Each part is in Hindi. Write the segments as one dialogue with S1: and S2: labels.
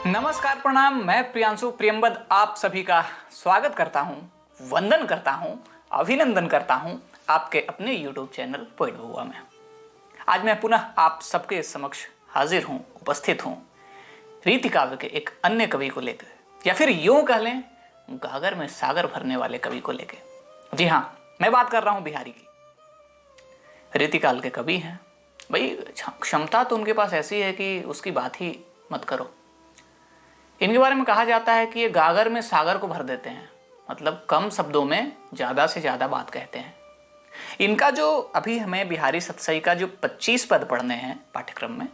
S1: नमस्कार, प्रणाम। मैं प्रियांशु प्रियंबद आप सभी का स्वागत करता हूं, वंदन करता हूं, अभिनंदन करता हूं आपके अपने YouTube चैनल पोएट बबुआ में। आज मैं पुनः आप सबके समक्ष हाजिर हूं, उपस्थित हूं रीति काव्य के एक अन्य कवि को लेकर, या फिर यूं कह लें गागर में सागर भरने वाले कवि को लेकर। जी हाँ, मैं बात कर रहा हूं बिहारी की। रीतिकाल के कवि हैं भाई, क्षमता तो उनके पास ऐसी है कि उसकी बात ही मत करो। इनके बारे में कहा जाता है कि ये गागर में सागर को भर देते हैं, मतलब कम शब्दों में ज्यादा से ज्यादा बात कहते हैं। इनका जो अभी हमें बिहारी सतसई का जो 25 पद पढ़ने हैं पाठ्यक्रम में,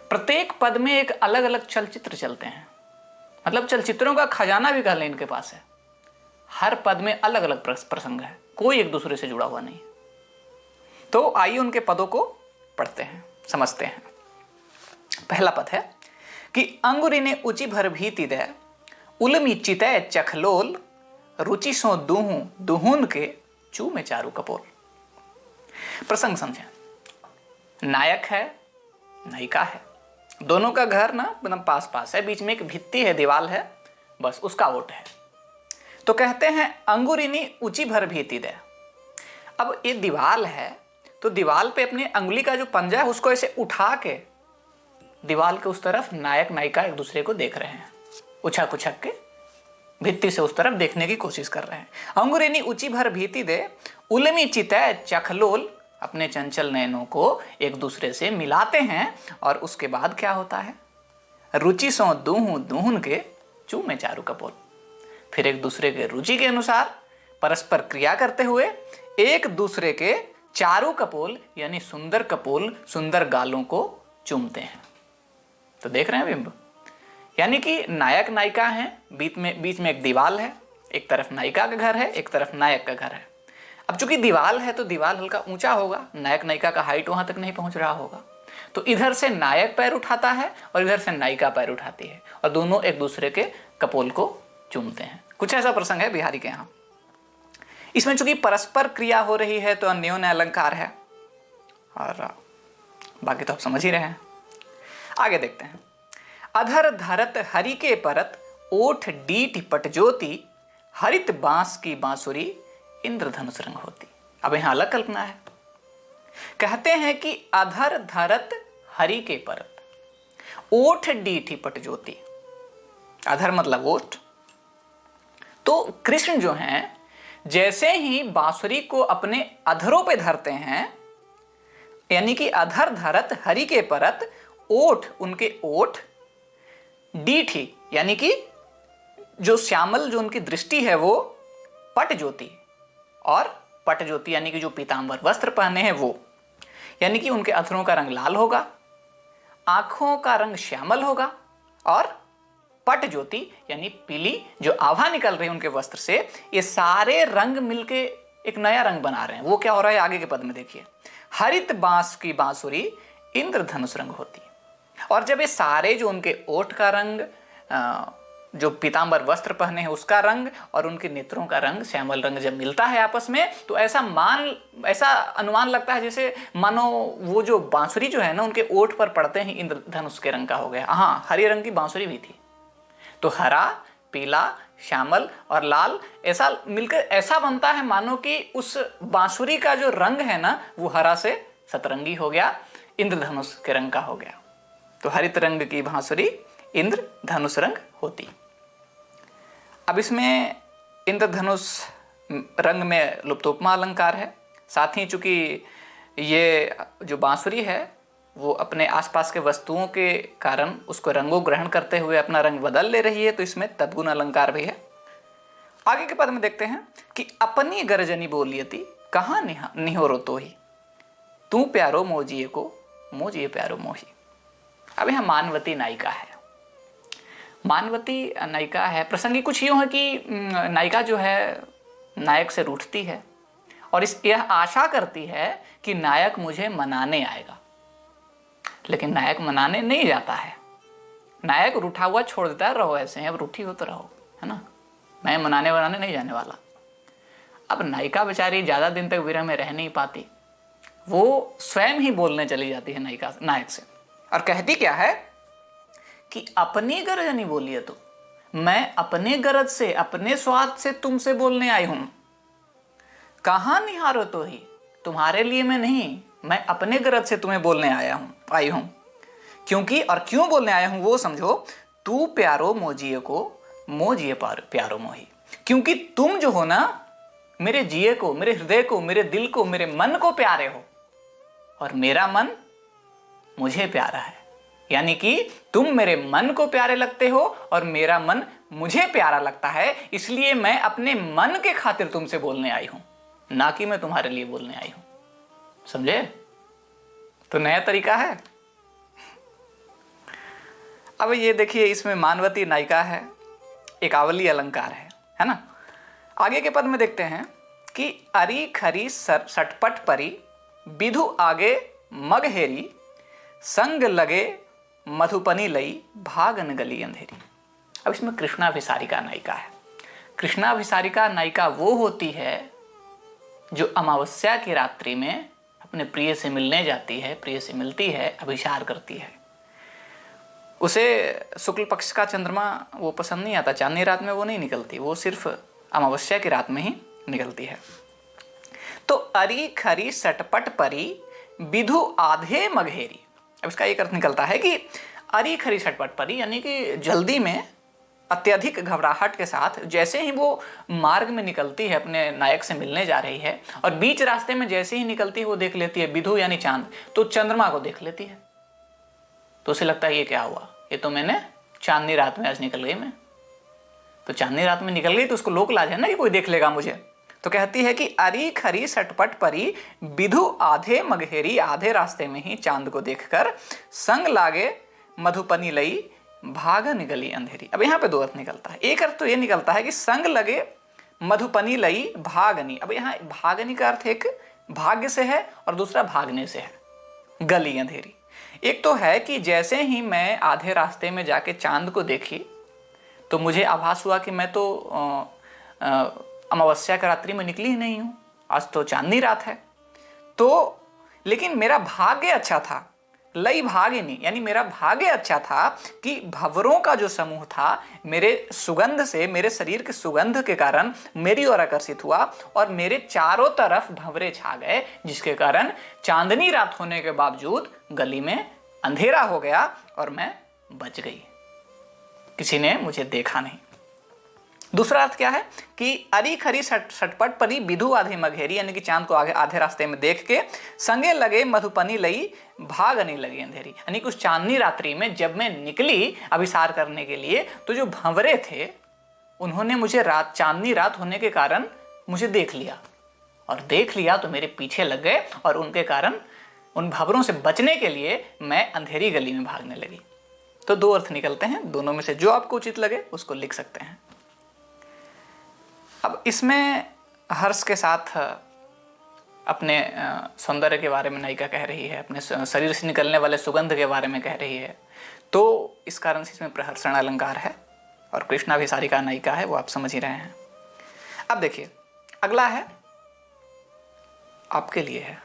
S1: प्रत्येक पद में एक अलग अलग चलचित्र चलते हैं, मतलब चलचित्रों का खजाना भी कह लें इनके पास है। हर पद में अलग अलग प्रसंग है, कोई एक दूसरे से जुड़ा हुआ नहीं। तो आइए उनके पदों को पढ़ते हैं, समझते हैं। पहला पद है कि अंगुरी ने ऊंची भर भीति दे, उलमी चितय चखलोल, रुचि सो दूहू दुहून के चू में चारू कपोल। प्रसंग समझे। नायक है, नायिका है, दोनों का घर ना एकदम पास पास है, बीच में एक भित्ति है, दीवाल है, बस उसका ओट है। तो कहते हैं अंगुरी ने ऊंची भर भीति दे। अब ये दीवाल है तो दीवाल पे अपनी अंगुली का जो पंजा है उसको ऐसे उठा के दीवाल के उस तरफ नायक नायिका एक दूसरे को देख रहे हैं, उछक उछक के भित्ति से उस तरफ देखने की कोशिश कर रहे हैं। अंगुरेनी ऊंची भर भीति दे, उलमी चितय चखलोल, अपने चंचल नयनों को एक दूसरे से मिलाते हैं। और उसके बाद क्या होता है? रुचि सो दूहू दूहन के चू में चारू कपोल। फिर एक दूसरे के रुचि के अनुसार परस्पर क्रिया करते हुए एक दूसरे के चारू कपोल यानी सुंदर कपोल, सुंदर गालों को चूमते हैं। तो देख रहे हैं बिंब, यानी कि नायक नायिका हैं, बीच में एक दीवाल है, एक तरफ नायिका का घर है, एक तरफ नायक का घर है। अब चूंकि दीवाल है तो दीवाल हल्का ऊंचा होगा, नायक नायिका का हाइट वहां तक नहीं पहुंच रहा होगा, तो इधर से नायक पैर उठाता है और इधर से नायिका पैर उठाती है और दोनों एक दूसरे के कपोल को चूमते हैं। कुछ ऐसा प्रसंग है बिहारी के यहाँ। इसमें चूंकि परस्पर क्रिया हो रही है तो अन्योन्य अलंकार है, और बाकी तो आप समझ ही रहे हैं। आगे देखते हैं। अधर धरत हरि के परत, ओठ डीठ पटज्योति, हरित बांस की बांसुरी, इंद्रधनुष रंग होती। अब यहां अलग कल्पना है। कहते हैं कि अधर धरत हरि के परत, ओठ डीठ पटज्योति। अधर मतलब ओठ। तो कृष्ण जो हैं, जैसे ही बांसुरी को अपने अधरों पे धरते हैं, यानी कि अधर धरत हरि के परत, ओठ उनके ओठ, डीठी यानी कि जो श्यामल जो उनकी दृष्टि है वो पट ज्योति, और पट ज्योति यानी कि जो पीतांबर वस्त्र पहने हैं वो, यानी कि उनके अधरों का रंग लाल होगा, आंखों का रंग श्यामल होगा, और पट ज्योति यानी पीली जो आभा निकल रही है उनके वस्त्र से, ये सारे रंग मिलके एक नया रंग बना रहे हैं। वो क्या हो रहा है आगे के पद में देखिए। हरित बांस की बांसुरी, इंद्रधनुष रंग होती। और जब ये सारे जो उनके ओठ का रंग, जो पीतांबर वस्त्र पहने हैं उसका रंग, और उनके नेत्रों का रंग श्यामल रंग जब मिलता है आपस में, तो ऐसा अनुमान लगता है जैसे मानो वो जो बांसुरी जो है ना उनके ओठ पर पड़ते ही इंद्रधनुष के रंग का हो गया। हाँ, हरी रंग की बांसुरी भी थी, तो हरा, पीला, श्यामल और लाल ऐसा मिलकर ऐसा बनता है मानो कि उस बांसुरी का जो रंग है ना वो हरा से सतरंगी हो गया, इंद्रधनुष के रंग का हो गया। तो हरित रंग की बांसुरी इंद्रधनुष रंग होती। अब इसमें इंद्रधनुष रंग में लुप्तोपमा अलंकार है। साथ ही चूंकि ये जो बांसुरी है वो अपने आसपास के वस्तुओं के कारण उसको रंगों ग्रहण करते हुए अपना रंग बदल ले रही है, तो इसमें तद्गुण अलंकार भी है। आगे के पद में देखते हैं कि अपनी गर्जनी बोलियती, कहाँ निहोरो तो ही, तू प्यारो मोजिए को, मोजिए प्यारो मोही। अब यहां मानवती नायिका है। मानवती नायिका है। प्रसंगी कुछ यूं है कि नायिका जो है नायक से रूठती है और यह आशा करती है कि नायक मुझे मनाने आएगा, लेकिन नायक मनाने नहीं जाता है। नायक रूठा हुआ छोड़ देता है, रहो ऐसे हैं, अब रूठी हो तो रहो, है ना, मैं मनाने बनाने नहीं जाने वाला। अब नायिका बेचारी ज्यादा दिन तक विरह में रह नहीं पाती, वो स्वयं ही बोलने चली जाती है नायक से, और कहती क्या है कि अपनी गरज नहीं बोली है तो मैं अपने गरज से, अपने स्वाद से तुमसे बोलने आई हूं। कहां निहारो तो ही, तुम्हारे लिए मैं नहीं, मैं अपने गरज से तुम्हें बोलने आई हूं। क्योंकि, और क्यों बोलने आया हूं वो समझो, तू प्यारो मोजिए को, मोजिए प्यारो मोही। क्योंकि तुम जो हो ना, मेरे जिए को, मेरे हृदय को, मेरे दिल को, मेरे मन को प्यारे हो, और मेरा मन मुझे प्यारा है। यानी कि तुम मेरे मन को प्यारे लगते हो और मेरा मन मुझे प्यारा लगता है, इसलिए मैं अपने मन के खातिर तुमसे बोलने आई हूं, ना कि मैं तुम्हारे लिए बोलने आई हूं। समझे? तो नया तरीका है। अब ये देखिए, इसमें मानवती नायिका है, एक आवली अलंकार है ना। आगे के पद में देखते हैं कि अरी खरी सटपट परी, विधु आगे मगहेरी, संग लगे मधुपनी लई, भागन गली अंधेरी। अब इसमें कृष्णाभिसारिका नायिका है। कृष्णाभिसारिका नायिका वो होती है जो अमावस्या की रात्रि में अपने प्रिय से मिलने जाती है, प्रिय से मिलती है, अभिसार करती है। उसे शुक्ल पक्ष का चंद्रमा वो पसंद नहीं आता, चांदनी रात में वो नहीं निकलती, वो सिर्फ अमावस्या की रात में ही निकलती है। तो अरी खरी सटपट परी, विधु आधे मगहेरी। अब इसका एक अर्थ निकलता है कि अरी खरी सटपट परी यानी कि जल्दी में, अत्यधिक घबराहट के साथ जैसे ही वो मार्ग में निकलती है, अपने नायक से मिलने जा रही है, और बीच रास्ते में जैसे ही निकलती है वो देख लेती है विधु यानी चांद, तो चंद्रमा को देख लेती है। तो उसे लगता है ये क्या हुआ, ये तो मैंने चांदनी रात में आज निकल गई मैं। तो चांदनी रात में निकल गई तो उसको लोक लाज है ना कि कोई देख लेगा मुझे। तो कहती है कि अरी खरी सटपट परी, विधु आधे मगहेरी, आधे रास्ते में ही चांद को देखकर, संग लागे मधुपनी लई, भागन गली अंधेरी। अब यहाँ पे दो अर्थ निकलता है। एक अर्थ तो ये निकलता है कि संग लगे मधुपनी लई भागनी। अब यहाँ भागनी का अर्थ एक भाग्य से है और दूसरा भागने से है, गली अंधेरी। एक तो है कि जैसे ही मैं आधे रास्ते में जाके चांद को देखी तो मुझे आभास हुआ कि मैं तो अमावस्या की रात्रि में निकली ही नहीं हूं, आज तो चांदनी रात है। तो लेकिन मेरा भाग्य अच्छा था, लई भागिनी, यानी मेरा भाग्य अच्छा था कि भंवरों का जो समूह था मेरे सुगंध से, मेरे शरीर के सुगंध के कारण मेरी ओर आकर्षित हुआ और मेरे चारों तरफ भंवरे छा गए, जिसके कारण चांदनी रात होने के बावजूद गली में अंधेरा हो गया और मैं बच गई, किसी ने मुझे देखा नहीं। दूसरा अर्थ क्या है कि अरी खरी सटपट परी, विधु आधे मगहेरी, यानी कि चांद को आगे आधे रास्ते में देख के, संगे लगे मधुपनी लई, भागने लगी अंधेरी। यानी कि उस चांदनी रात्रि में जब मैं निकली अभिसार करने के लिए तो जो भंवरे थे उन्होंने मुझे चांदनी रात होने के कारण मुझे देख लिया, और देख लिया तो मेरे पीछे लग गए, और उनके कारण उन भंवरों से बचने के लिए मैं अंधेरी गली में भागने लगी। तो दो अर्थ निकलते हैं, दोनों में से जो आपको उचित लगे उसको लिख सकते हैं। अब इसमें हर्ष के साथ अपने सौंदर्य के बारे में नायिका कह रही है, अपने शरीर से निकलने वाले सुगंध के बारे में कह रही है, तो इस कारण से इसमें प्रहर्षण अलंकार है और कृष्णाभिसारिका नायिका है, वो आप समझ ही रहे हैं। अब देखिए अगला आपके लिए है,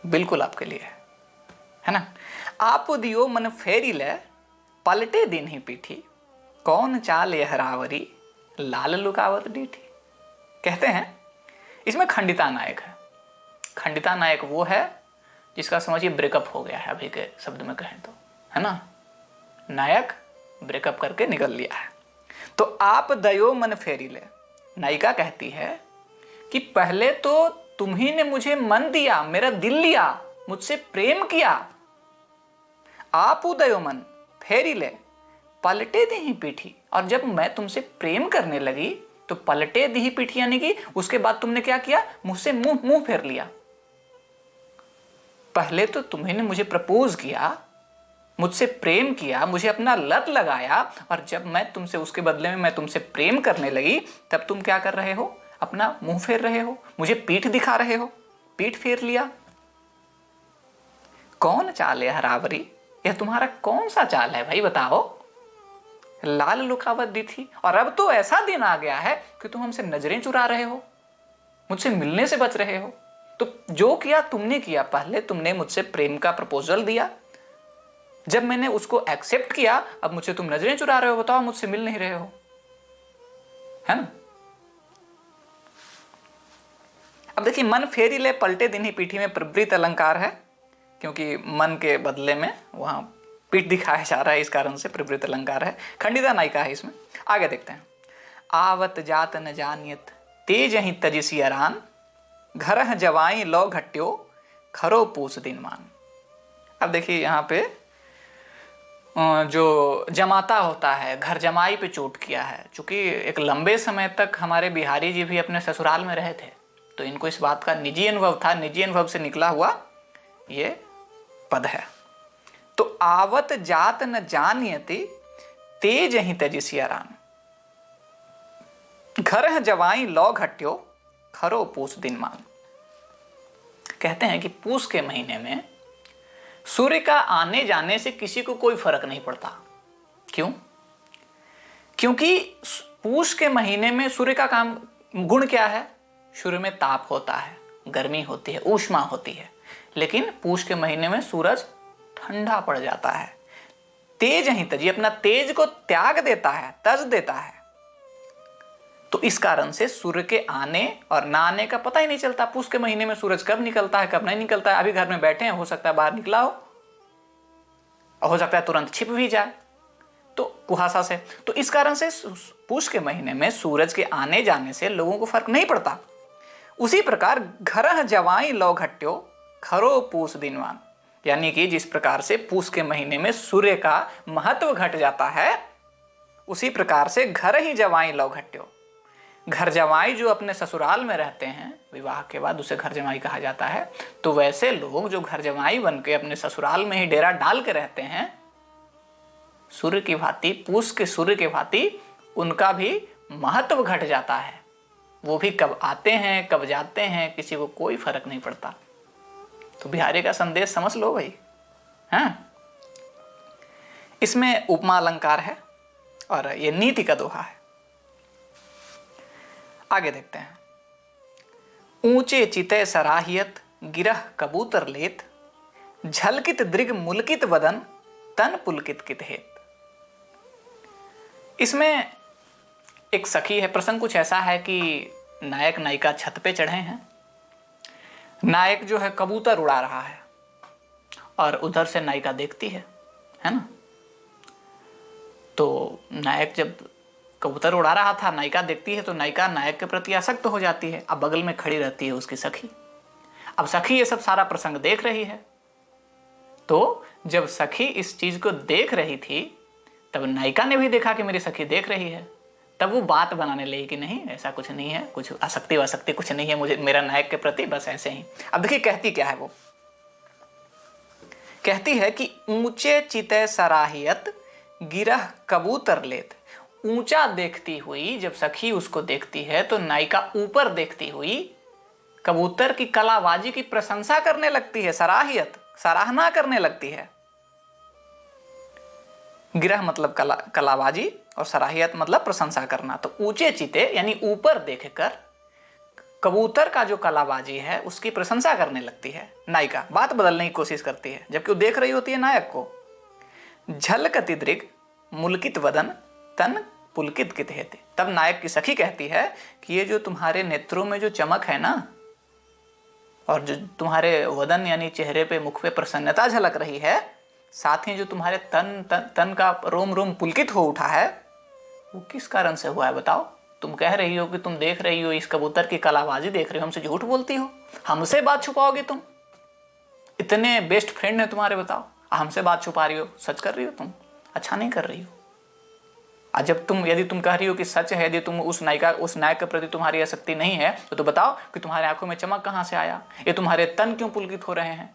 S1: बिल्कुल आपके लिए है ना। आप दियो मन फेरी ले, पलटे दिन ही पीठी, कौन चाल यह रावरी, लाल लुकावत डीठी। कहते हैं इसमें खंडिता नायक है। खंडिता नायक वो है जिसका समझिए ब्रेकअप हो गया है, अभी के शब्द में कहें तो, है ना। नायक ब्रेकअप करके निकल लिया है। तो आप दयो मन फेरी ले, नायिका कहती है कि पहले तो तुम्ही ने मुझे मन दिया, मेरा दिल लिया, मुझसे प्रेम किया। आप दयो मन फेरी ले, पलटे दी ही पीठी, और जब मैं तुमसे प्रेम करने लगी तो पलटे दी ही पीठी, यानी कि उसके बाद तुमने क्या किया, मुझसे मुंह फेर लिया। पहले तो तुम्हें मुझे प्रपोज किया, मुझसे प्रेम किया, मुझे अपना लत लगाया, और जब मैं तुमसे उसके बदले में मैं तुमसे प्रेम करने लगी तब तुम क्या कर रहे हो, अपना मुंह फेर रहे हो, मुझे पीठ दिखा रहे हो, पीठ फेर लिया। कौन चाल है हरावरी, यह तुम्हारा कौन सा चाल है भाई बताओ। लाल लुकावत दी थी, और अब तो ऐसा दिन आ गया है कि तुम हमसे नजरें चुरा रहे हो, मुझसे मिलने से बच रहे हो। तो जो किया तुमने किया, पहले तुमने मुझसे प्रेम का प्रपोजल दिया, जब मैंने उसको एक्सेप्ट किया, अब मुझसे तुम नजरें चुरा रहे हो, बताओ, मुझसे मिल नहीं रहे हो, है ना। अब देखिए, मन फेरी ले पलटे दिन ही पीठी में प्रवृत्त अलंकार है, क्योंकि मन के बदले में वहां पीठ दिखाया जा रहा है, इस कारण से प्रवृत्त अलंकार है। खंडिता नायिका है इसमें। आगे देखते हैं। आवत जात न जानियत तेज ही तजिसी अरान, घर जवाई लो घट्यो खरो पूस दिन मान। अब देखिए यहाँ पे जो जमाता होता है, घर जमाई पे चोट किया है। चूंकि एक लंबे समय तक हमारे बिहारी जी भी अपने ससुराल में रहे थे, तो इनको इस बात का निजी अनुभव था, निजी अनुभव से निकला हुआ ये पद है। तो आवत जात न जानियति तेज ही तजिसी अरान, घर जवाई लो घट्यो खरो पूस दिन मान। कहते हैं कि पूस के महीने में सूर्य का आने जाने से किसी को कोई फर्क नहीं पड़ता। क्यों? क्योंकि पूस के महीने में सूर्य का काम गुण क्या है? सूर्य में ताप होता है, गर्मी होती है, ऊष्मा होती है। लेकिन पूस के महीने में सूरज ठंडा पड़ जाता है, तेज ही तजी, अपना तेज को त्याग देता है, तज देता है। तो इस कारण से सूर्य के आने और ना आने का पता ही नहीं चलता। पूस के महीने में सूरज कब निकलता है, कब नहीं निकलता है। अभी घर में बैठे हैं, हो सकता है बाहर निकला हो, और हो सकता है तुरंत छिप भी जाए, तो कुहासा से। तो इस कारण से पूस के महीने में सूरज के आने जाने से लोगों को फर्क नहीं पड़ता। उसी प्रकार घर जवाई लो घट्यो खरो पूस दिनवान, यानी कि जिस प्रकार से पूस के महीने में सूर्य का महत्व घट जाता है, उसी प्रकार से घर ही जवाई लो घट्यो, घर जमाई जो अपने ससुराल में रहते हैं, विवाह के बाद उसे घर जमाई कहा जाता है। तो वैसे लोग जो घर जमाई बन के अपने ससुराल में ही डेरा डाल के रहते हैं, सूर्य की भांति, पूस के सूर्य की भांति उनका भी महत्व घट जाता है। वो भी कब आते हैं कब जाते हैं, किसी को कोई फर्क नहीं पड़ता। तो बिहारी का संदेश समझ लो भाई। हाँ, इसमें उपमा अलंकार है और ये नीति का दोहा है। आगे देखते हैं। ऊंचे चिते सराहियत गिरह कबूतर लेत, झलकित दृग मुलकित वदन तन पुलकित कित हेत। इसमें एक सखी है। प्रसंग कुछ ऐसा है कि नायक नायिका छत पे चढ़े हैं। नायक जो है कबूतर उड़ा रहा है और उधर से नायिका देखती है ना। तो नायक जब कबूतर उड़ा रहा था, नायिका देखती है, तो नायिका नायक के प्रति आसक्त हो जाती है। अब बगल में खड़ी रहती है उसकी सखी। अब सखी ये सब सारा प्रसंग देख रही है। तो जब सखी इस चीज को देख रही थी, तब नायिका ने भी देखा कि मेरी सखी देख रही है। तब वो बात बनाने लगी कि नहीं, ऐसा कुछ नहीं है, कुछ आसक्ति वासक्ति कुछ नहीं है मुझे मेरा नायक के प्रति, बस ऐसे ही। अब देखिए कहती क्या है वो। कहती है कि ऊंचे चिते सराहियत गिरह कबूतर लेत। ऊंचा देखती हुई जब सखी उसको देखती है, तो नायिका ऊपर देखती हुई कबूतर की कलाबाजी की प्रशंसा करने लगती है। सराहियत, सराहना करने लगती है। गिरह मतलब कलाबाजी और सराहियत मतलब प्रशंसा करना। तो ऊंचे चिते यानी ऊपर देखकर कबूतर का जो कलाबाजी है उसकी प्रशंसा करने लगती है नायिका। बात बदलने की कोशिश करती है, जबकि वो देख रही होती है नायक को। झलकति दृग मुलकित वदन तन पुलकित कित हेते। तब नायक की सखी कहती है कि ये जो तुम्हारे नेत्रों में जो चमक है ना, और जो तुम्हारे वदन यानी चेहरे पे, मुख पे प्रसन्नता झलक रही है, साथ ही जो तुम्हारे तन का रोम रोम पुलकित हो उठा है, वो किस कारण से हुआ है बताओ। तुम कह रही हो कि तुम देख रही हो, इस कबूतर की कलाबाजी देख रही हो, हमसे झूठ बोलती हो, हमसे बात छुपाओगी तुम। इतने बेस्ट फ्रेंड है तुम्हारे, बताओ, हमसे बात छुपा रही हो, सच कर रही हो तुम, अच्छा नहीं कर रही हो। आज जब यदि तुम कह रही हो कि सच है, यदि तुम उस नायक के प्रति तुम्हारी आसक्ति नहीं है, तो बताओ कि तुम्हारे आंखों में चमक कहां से आया, ये तुम्हारे तन क्यों पुलकित हो रहे हैं,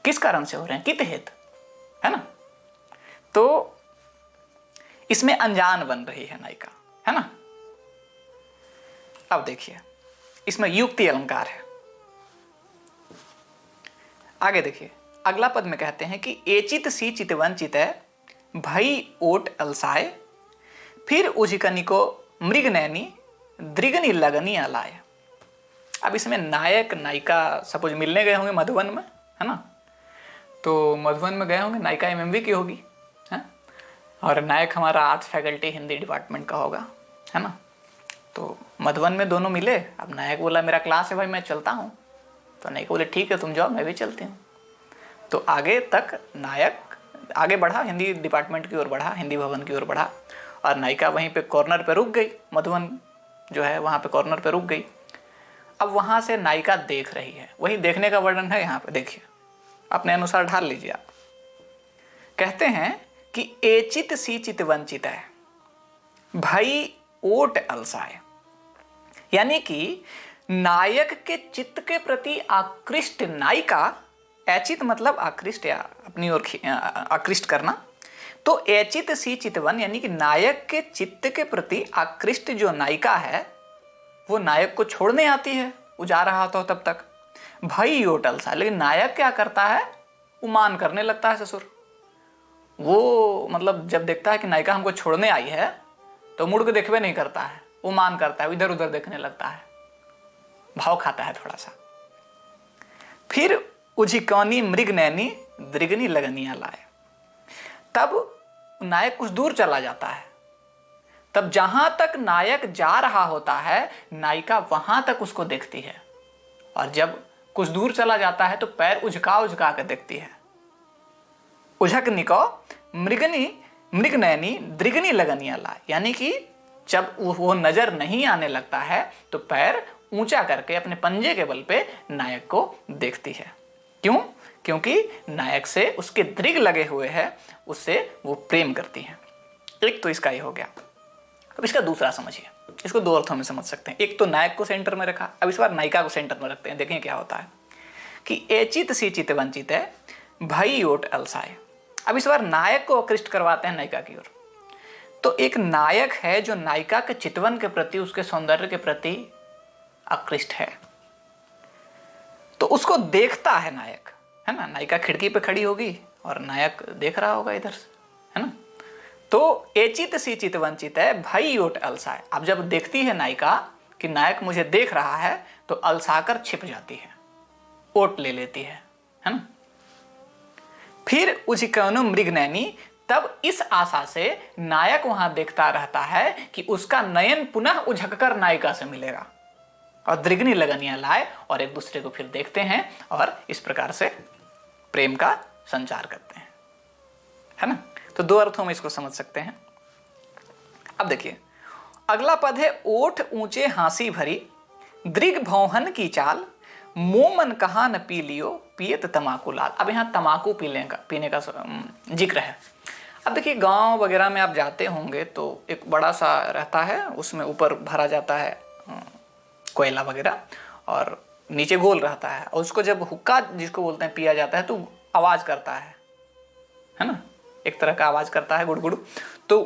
S1: किस कारण से हो रहे हैं, कित हेत, है ना। तो इसमें अनजान बन रही है नायिका, है ना। अब देखिए, इसमें युक्ति अलंकार है। आगे देखिए, अगला पद में कहते हैं कि एचित सी चितवन चितय भई ओट अलसाए, फिर उजिकनी को मृग नैनी दृगनी लगनी अलाय। अब इसमें नायक नायिका सपोज मिलने गए होंगे मधुवन में, है ना। तो मधुबन में गए होंगे, नायिका एमएमवी की होगी, है, और नायक हमारा आर्ट्स फैकल्टी हिंदी डिपार्टमेंट का होगा, है ना। तो मधुबन में दोनों मिले। अब नायक बोला मेरा क्लास है भाई, मैं चलता हूँ। तो नायिका बोले ठीक है तुम जाओ, मैं भी चलती हूँ। तो आगे तक नायक आगे बढ़ा, हिंदी डिपार्टमेंट की ओर बढ़ा, हिंदी भवन की ओर बढ़ा, और नायिका वहीं पे कॉर्नर पे रुक गई। मधुबन जो है वहाँ पे कॉर्नर पे रुक गई। अब वहाँ से नायिका देख रही है, वही देखने का वर्णन है यहाँ पे, देखिए अपने अनुसार ढाल लीजिए आप। कहते हैं कि एचित सी चित वंचित है भाई ओट अलसाए, यानी कि नायक के चित्त के प्रति आकृष्ट नायिका, ऐचित मतलब आकृष्ट या अपनी ओर आकृष्ट करना, तो ऐचित सी चितवन यानी कि नायक के चित्त के प्रति आकृष्ट जो नायिका है वो नायक को छोड़ने आती है, वो जा रहा था तब तक भाई होटल सा। लेकिन नायक क्या करता है, उमान करने लगता है ससुर। वो मतलब जब देखता है कि नायिका हमको छोड़ने आई है तो मुड़ के देखवे नहीं करता है, उमान करता है, इधर उधर देखने लगता है, भाव खाता है थोड़ा सा। फिर उझिकौनी मृग नैनी दृगनी लगनिया लाए, तब नायक कुछ दूर चला जाता है। तब जहां तक नायक जा रहा होता है नायिका वहां तक उसको देखती है, और जब कुछ दूर चला जाता है तो पैर उझका उझका कर देखती है। उझक निको मृगनी मृग नैनी दृगनी लगनिया लाए, यानी कि जब वो नजर नहीं आने लगता है तो पैर ऊंचा करके अपने पंजे के बल पे नायक को देखती है। क्यों? क्योंकि नायक से उसके दृग लगे हुए हैं, उससे वो प्रेम करती है। एक तो इसका ही हो गया। अब इसका दूसरा समझिए, इसको दो अर्थों में समझ सकते हैं। एक तो नायक को सेंटर में रखा, अब इस बार नायिका को सेंटर में रखते हैं। देखें क्या होता है कि एचित सी चित वंचित है भाई ओट अलसाए। अब इस बार नायक को आकृष्ट करवाते हैं नायिका की ओर। तो एक नायक है जो नायिका के चितवन के प्रति, उसके सौंदर्य के प्रति आकृष्ट है, तो उसको देखता है नायक, है ना। नायिका खिड़की पे खड़ी होगी और नायक देख रहा होगा इधर से, है ना। तो एचित सी चित वंचित है भाई ओट अलसाए। अब जब देखती है नायिका कि नायक मुझे देख रहा है तो अलसाकर छिप जाती है, ओट ले लेती है ना। फिर उझिकौनो मृग नैनी, तब इस आशा से नायक वहां देखता रहता है कि उसका नयन पुनः उझककर नायिका से मिलेगा, और दृगनी लगनिया लाए, और एक दूसरे को फिर देखते हैं और इस प्रकार से प्रेम का संचार करते हैं, है ना। तो दो अर्थों में इसको समझ सकते हैं। अब देखिए अगला पद है ओठ ऊंचे हांसी भरी दृग भौहन की चाल मोमन कहा न पी लियो पियत तमाकू लाल। अब यहाँ तमाकू पीने का जिक्र है। अब देखिए गांव वगैरह में आप जाते होंगे तो एक बड़ा सा रहता है, उसमें ऊपर भरा जाता है कोयला वगैरह, और नीचे गोल रहता है, और उसको जब हुक्का जिसको बोलते हैं पिया जाता है तो आवाज करता है ना, एक तरह का आवाज करता है गुड़गुड़। तो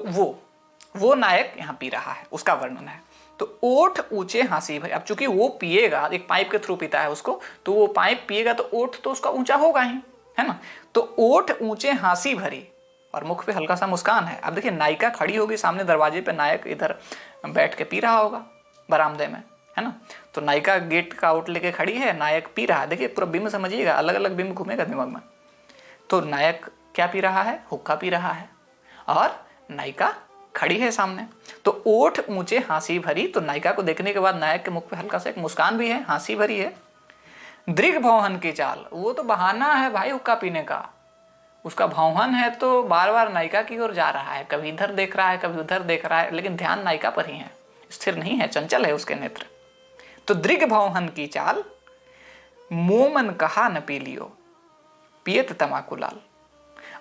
S1: वो नायक यहाँ पी रहा है, उसका वर्णन है। तो ओठ ऊंचे हांसी भरी, अब चूंकि वो पिएगा, एक पाइप के थ्रू पीता है उसको, तो वो पाइप पिएगा तो ओठ तो उसका ऊंचा होगा ही, है ना। तो ओठ ऊंचे हांसी भरी, और मुख पे हल्का सा मुस्कान है। अब देखिए नायिका खड़ी होगी सामने दरवाजे पे, नायक इधर बैठ के पी रहा होगा बरामदे में, है ना। तो नायिका गेट का आउट लेके खड़ी है, नायक पी रहा है। देखिए पूरा बिंब समझिएगा, अलग अलग बिंब घूमेगा दिमाग में। तो नायक क्या पी रहा है, हुक्का पी रहा है, और नायिका खड़ी है सामने। तो ओठ ऊंचे हांसी भरी, तो नायिका को देखने के बाद नायक के मुख पे हल्का सा एक मुस्कान भी है, हांसी भरी है। दृग भौहन की चाल, वो तो बहाना है भाई हुक्का पीने का, उसका भौहन है तो बार बार नायिका की ओर जा रहा है, कभी इधर देख रहा है कभी उधर देख रहा है, लेकिन ध्यान नायिका पर ही है, स्थिर नहीं है, चंचल है उसके नेत्र। तो दृग भौहन की चाल मोमन कहा न पी लियो पियत तमाकू लाल।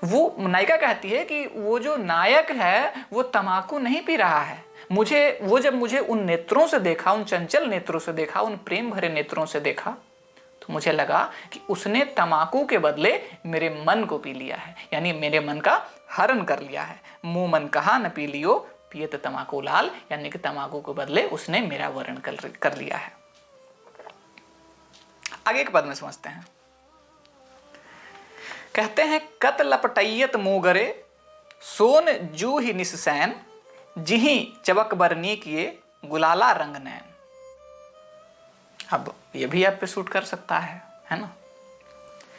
S1: वो नायिका कहती है कि वो जो नायक है वो तमाकू नहीं पी रहा है, जब मुझे उन नेत्रों से देखा, उन चंचल नेत्रों से देखा, उन प्रेम भरे नेत्रों से देखा, तो मुझे लगा कि उसने तमाकू के बदले मेरे मन को पी लिया है, यानी मेरे मन का हरण कर लिया है। मुंह मन कहा न पी लियो पियत तमाकू लाल, यानी कि तमाकू के बदले उसने मेरा वरण कर लिया है। आगे के पद में समझते हैं। कहते हैं कत लपटैयत मोगरे सोन जूहि निससैन जिही चबक बरनी किए गुलाला रंग नैन। अब ये भी आप पे सूट कर सकता है ना।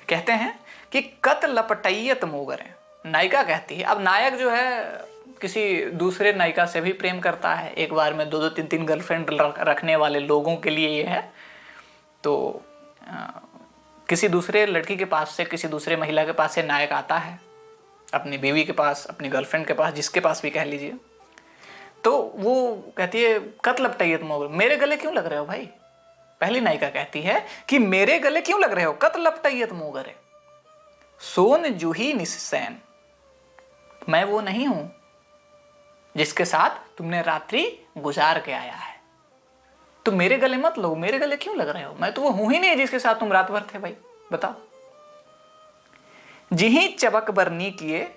S1: कहते हैं कि कत लपटैयत मोगरे, नायिका कहती है। अब नायक जो है किसी दूसरे नायिका से भी प्रेम करता है, एक बार में 2-2 3-3 गर्लफ्रेंड रखने वाले लोगों के लिए ये है। तो किसी दूसरे लड़की के पास से, किसी दूसरे महिला के पास से नायक आता है अपनी बीवी के पास, अपनी गर्लफ्रेंड के पास, जिसके पास भी कह लीजिए। तो वो कहती है कत लपटैयत मोगरे, मेरे गले क्यों लग रहे हो भाई। पहली नायिका कहती है कि मेरे गले क्यों लग रहे हो, कत लपटैयत मोगरे, सोन जूही निस्सैन, मैं वो नहीं हूं जिसके साथ तुमने रात्रि गुजार के आया है। तुम मेरे गले मत लो, मेरे गले क्यों लग रहे हो, मैं तो वो हूं ही नहीं जिसके साथ तुम रात भर थे भाई, बताओ। जिही चबक बरनी किए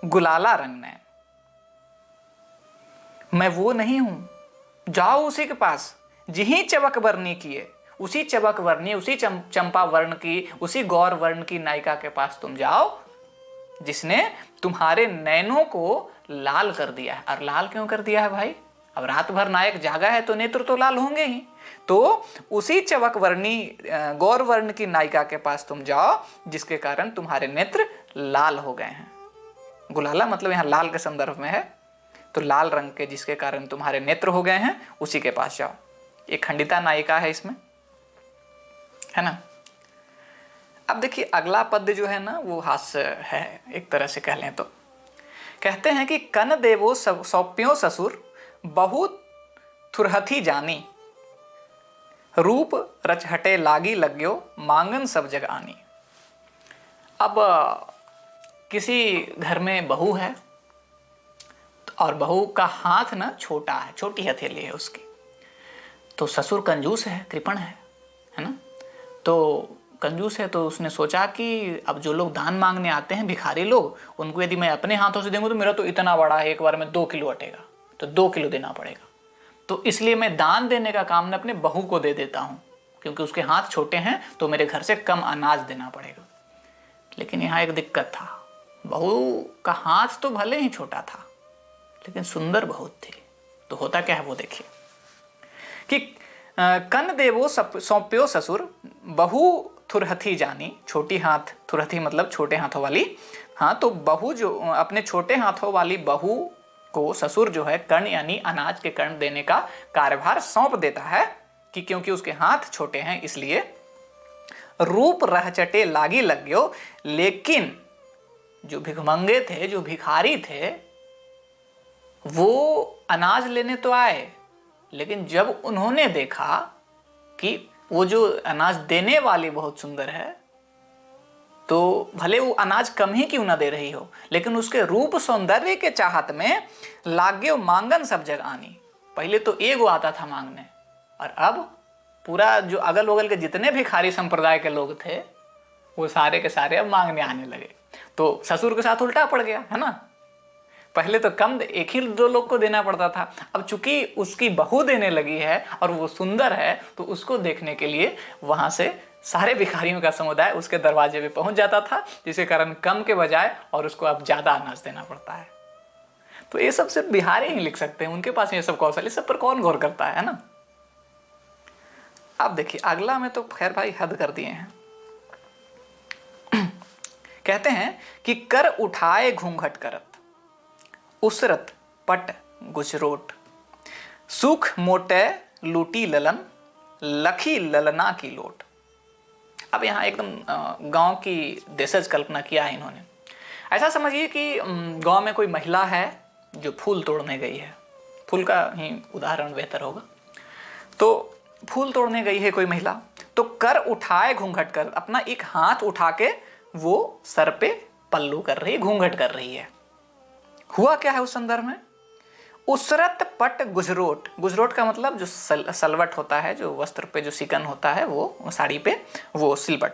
S1: गुलाला रंग ने, मैं वो नहीं हूं, जाओ उसी के पास। जिही चबक बरनी किए, उसी चबक वर्णी, उसी चंपा वर्ण की, उसी गौर वर्ण की नायिका के पास तुम जाओ जिसने तुम्हारे नैनों को लाल कर दिया है। और लाल क्यों कर दिया है भाई, अब रात भर नायक जागा है तो नेत्र तो लाल होंगे ही। तो उसी चबक वर्णी गौर वर्ण की नायिका के पास तुम जाओ जिसके कारण तुम्हारे नेत्र लाल हो गए हैं। गुलाला मतलब यहाँ लाल के संदर्भ में है, तो लाल रंग के जिसके कारण तुम्हारे नेत्र हो गए हैं उसी के पास जाओ। ये खंडिता नायिका है इसमें, है ना। अब देखिए अगला पद जो है ना वो हास्य है एक तरह से कह लें तो। कहते हैं कि कन देवो सौंप्यो ससुर बहुत थुरहथी जानी, रूप रचहटे लागी लग्यो मांगन सब जग आनी। अब किसी घर में बहू है और बहू का हाथ ना छोटा है, छोटी हथेली है उसकी। तो ससुर कंजूस है, कृपण है ना। तो कंजूस है तो उसने सोचा कि अब जो लोग दान मांगने आते हैं भिखारी लोग, उनको यदि मैं अपने हाथों से दूंगा तो मेरा तो इतना बड़ा है, एक बार में 2 किलो अटेगा, तो 2 किलो देना पड़ेगा। तो इसलिए मैं दान देने का काम न अपने बहू को दे देता हूं, क्योंकि उसके हाथ छोटे हैं तो मेरे घर से कम अनाज देना पड़ेगा। लेकिन यहाँ एक दिक्कत था, बहू का हाथ तो भले ही छोटा था लेकिन सुंदर बहुत थी। तो होता क्या है वो देखिए कि कन देवो सौंप्यो ससुर बहु थुरहथी जानी, छोटी हाथ, थुरहथी मतलब छोटे हाथों वाली। हाँ, तो बहू जो अपने छोटे हाथों वाली बहू को ससुर जो है कर्ण यानी अनाज के कर्ण देने का कार्यभार सौंप देता है कि क्योंकि उसके हाथ छोटे हैं इसलिए। रूप रहचटे लागी लग्यो, लेकिन जो भिखमंगे थे, जो भिखारी थे, वो अनाज लेने तो आए, लेकिन जब उन्होंने देखा कि वो जो अनाज देने वाली बहुत सुंदर है, तो भले वो अनाज कम ही क्यों ना दे रही हो, लेकिन उसके रूप सौंदर्य के चाहत में लाग्यो मांगन सब जग आनी। पहले तो एगो आता था मांगने, और अब पूरा जो अगल बगल के जितने भिखारी संप्रदाय के लोग थे वो सारे के सारे अब मांगने आने लगे। तो ससुर के साथ उल्टा पड़ गया, है ना। पहले तो कम, एक ही 2 लोग को देना पड़ता था, अब चूंकि उसकी बहू देने लगी है और वो सुंदर है तो उसको देखने के लिए वहां से सारे भिखारियों का समुदाय उसके दरवाजे पे पहुंच जाता था, जिसके कारण कम के बजाय और उसको अब ज्यादा अनाज देना पड़ता है। तो ये सब सिर्फ बिहारी ही लिख सकते हैं, उनके पास ये सब कौशल, इस सब पर कौन गौर करता है ना। अब देखिए अगला में तो खैर भाई हद कर दिए हैं। कहते हैं कि कर उठाए घूंघट करत, उसरत पट गुजरोट, सुख मोटे लूटी ललन, लखी ललना की लोट। अब यहाँ एकदम गांव की देशज कल्पना किया है इन्होंने। ऐसा समझिए कि गांव में कोई महिला है जो फूल तोड़ने गई है, फूल का ही उदाहरण बेहतर होगा। तो फूल तोड़ने गई है कोई महिला, तो कर उठाए घूंघट कर, अपना एक हाथ उठा के वो सर पे पल्लू कर रही, घूंघट कर रही है। हुआ क्या है उस संदर्भ में, उसरत पट गुजरोट, गुजरोट का मतलब जो सलवट होता है, जो वस्त्र पे जो सिकन होता है, वो साड़ी पे वो सिलवट।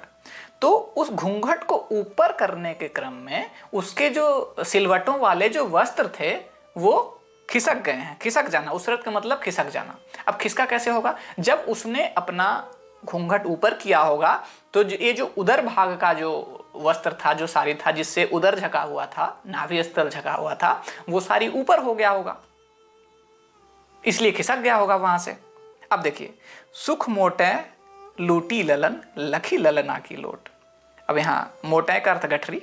S1: तो उस घूंघट को ऊपर करने के क्रम में उसके जो सिलवटों वाले जो वस्त्र थे वो खिसक गए हैं। खिसक जाना, उसरत का मतलब खिसक जाना। अब खिसका कैसे होगा, जब उसने अपना घूंघट ऊपर किया होगा तो ये जो उदर भाग का जो वस्त्र था, जो साड़ी था, जिससे उदर झका हुआ था, नाभि स्थल झका हुआ था, वो साड़ी ऊपर हो गया होगा, इसलिए खिसक गया होगा वहां से। अब देखिए, सुख मोटे लूटी ललन, लखी ललना की लोट। अब यहाँ मोटाई का अर्थ गठरी।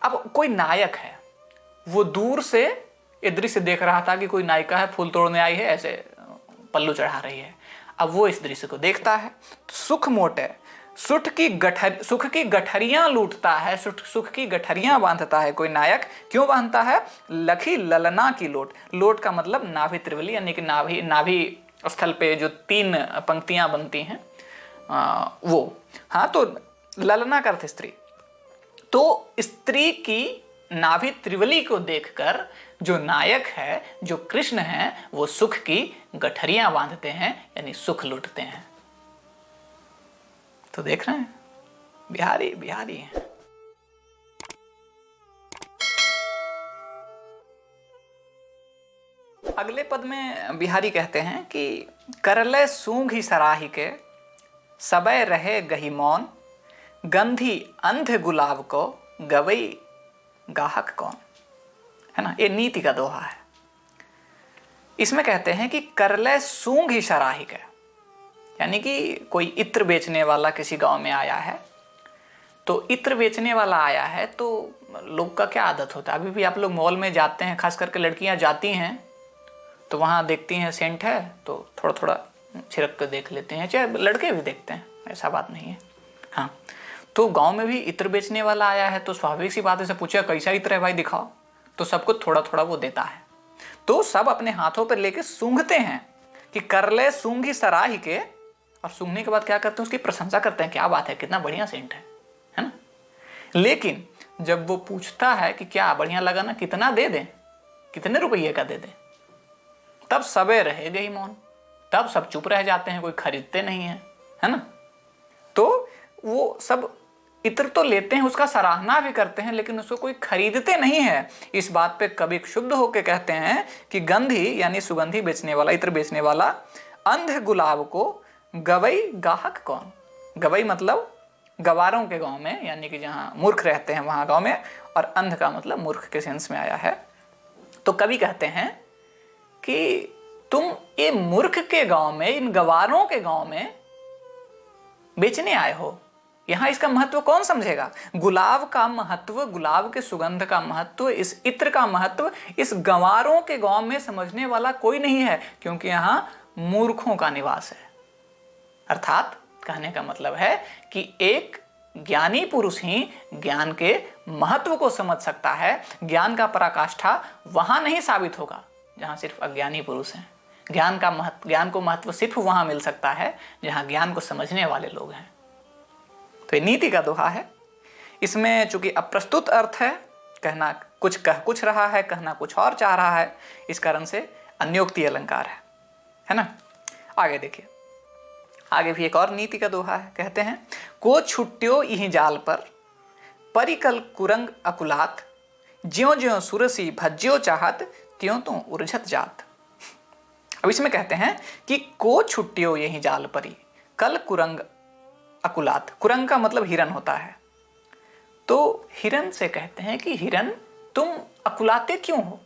S1: अब कोई नायक है, वो दूर से ये दृश्य देख रहा था कि कोई नायिका है, फूल तोड़ने आई है, ऐसे पल्लू चढ़ा रही है। अब वो इस दृश्य को देखता है, सुख मोटे, सुख की गठरियां लूटता है, सुख की गठरियां बांधता है कोई नायक। क्यों बांधता है? लखी ललना की लोट। लोट का मतलब नाभि त्रिवली, यानी कि नाभि स्थल पे जो 3 पंक्तियां बनती हैं वो। हाँ, तो ललना का अर्थ स्त्री। तो स्त्री की नाभि त्रिवली को देखकर जो नायक है, जो कृष्ण है, वो सुख की गठरियां बांधते हैं, यानी सुख लूटते हैं। तो देख रहे हैं, बिहारी बिहारी हैं। अगले पद में बिहारी कहते हैं कि करले सूंघ ही सराही के, सबय रहे गही मौन, गंधी अंध गुलाब को, गवई गाहक कौन। है ना, ये नीति का दोहा है। इसमें कहते हैं कि करले सूंघ ही सराही के, यानी कि कोई इत्र बेचने वाला किसी गांव में आया है। तो इत्र बेचने वाला आया है तो लोग का क्या आदत होता है, अभी भी आप लोग मॉल में जाते हैं, खास करके लड़कियां जाती हैं तो वहां देखती हैं सेंट है तो थोड़ा थोड़ा छिड़क कर देख लेते हैं, चाहे लड़के भी देखते हैं, ऐसा बात नहीं है। हाँ, तो गांव में भी इत्र बेचने वाला आया है तो स्वाभाविक सी बात है, से पूछा कैसा इत्र है भाई दिखाओ, तो सबको थोड़ा थोड़ा वो देता है। तो सब अपने हाथों पर लेके सूंघते हैं कि करले सूंघी सराही के, और सूंघने के बाद क्या करते हैं, उसकी प्रशंसा करते हैं, क्या बात है, कितना बढ़िया सेंट है ना। लेकिन जब वो पूछता है कि क्या बढ़िया लगा ना, कितना दे दें, कितने रुपये का दे दें, तब सबे रहेगा ही मौन, तब सब चुप रह जाते हैं, कोई खरीदते नहीं है ना। तो वो सब इत्र तो लेते हैं, उसका सराहना भी करते हैं, लेकिन उसको कोई खरीदते नहीं है। इस बात पे कवि क्षुब्ध होकर कहते हैं कि गंधी यानी सुगंधी बेचने वाला, इत्र बेचने वाला, अंध गुलाब को गवई गाहक कौन। गवई मतलब गवारों के गांव में, यानी कि जहां मूर्ख रहते हैं वहां गांव में, और अंध का मतलब मूर्ख के सेंस में आया है। तो कवि कहते हैं कि तुम ये मूर्ख के गांव में, इन गवारों के गांव में बेचने आए हो, यहां इसका महत्व कौन समझेगा। गुलाब का महत्व, गुलाब के सुगंध का महत्व, इस इत्र का महत्व इस गंवारों के गांव में समझने वाला कोई नहीं है, क्योंकि यहां मूर्खों का निवास है। अर्थात कहने का मतलब है कि एक ज्ञानी पुरुष ही ज्ञान के महत्व को समझ सकता है। ज्ञान का पराकाष्ठा वहां नहीं साबित होगा जहां सिर्फ अज्ञानी पुरुष हैं। ज्ञान को महत्व सिर्फ वहां मिल सकता है जहां ज्ञान को समझने वाले लोग हैं। तो ये नीति का दोहा है। इसमें चूंकि अप्रस्तुत अर्थ है, कहना कुछ कह कुछ रहा है, कहना कुछ और चाह रहा है, इस कारण से अन्योक्ति अलंकार है ना। आगे देखिए, आगे भी एक और नीति का दोहा है। कहते हैं को छुट्टियो इहि जाल पर, परिकल कुरंग अकुलात, ज्यों ज्यों सुरसी भज्यो चाहत, त्यों त्यों उर्झत जात। अब इसमें कहते हैं कि को छुट्टियो यही जाल परी, कल कुरंग अकुलात। कुरंग का मतलब हिरन होता है। तो हिरन से कहते हैं कि हिरन तुम अकुलाते क्यों हो,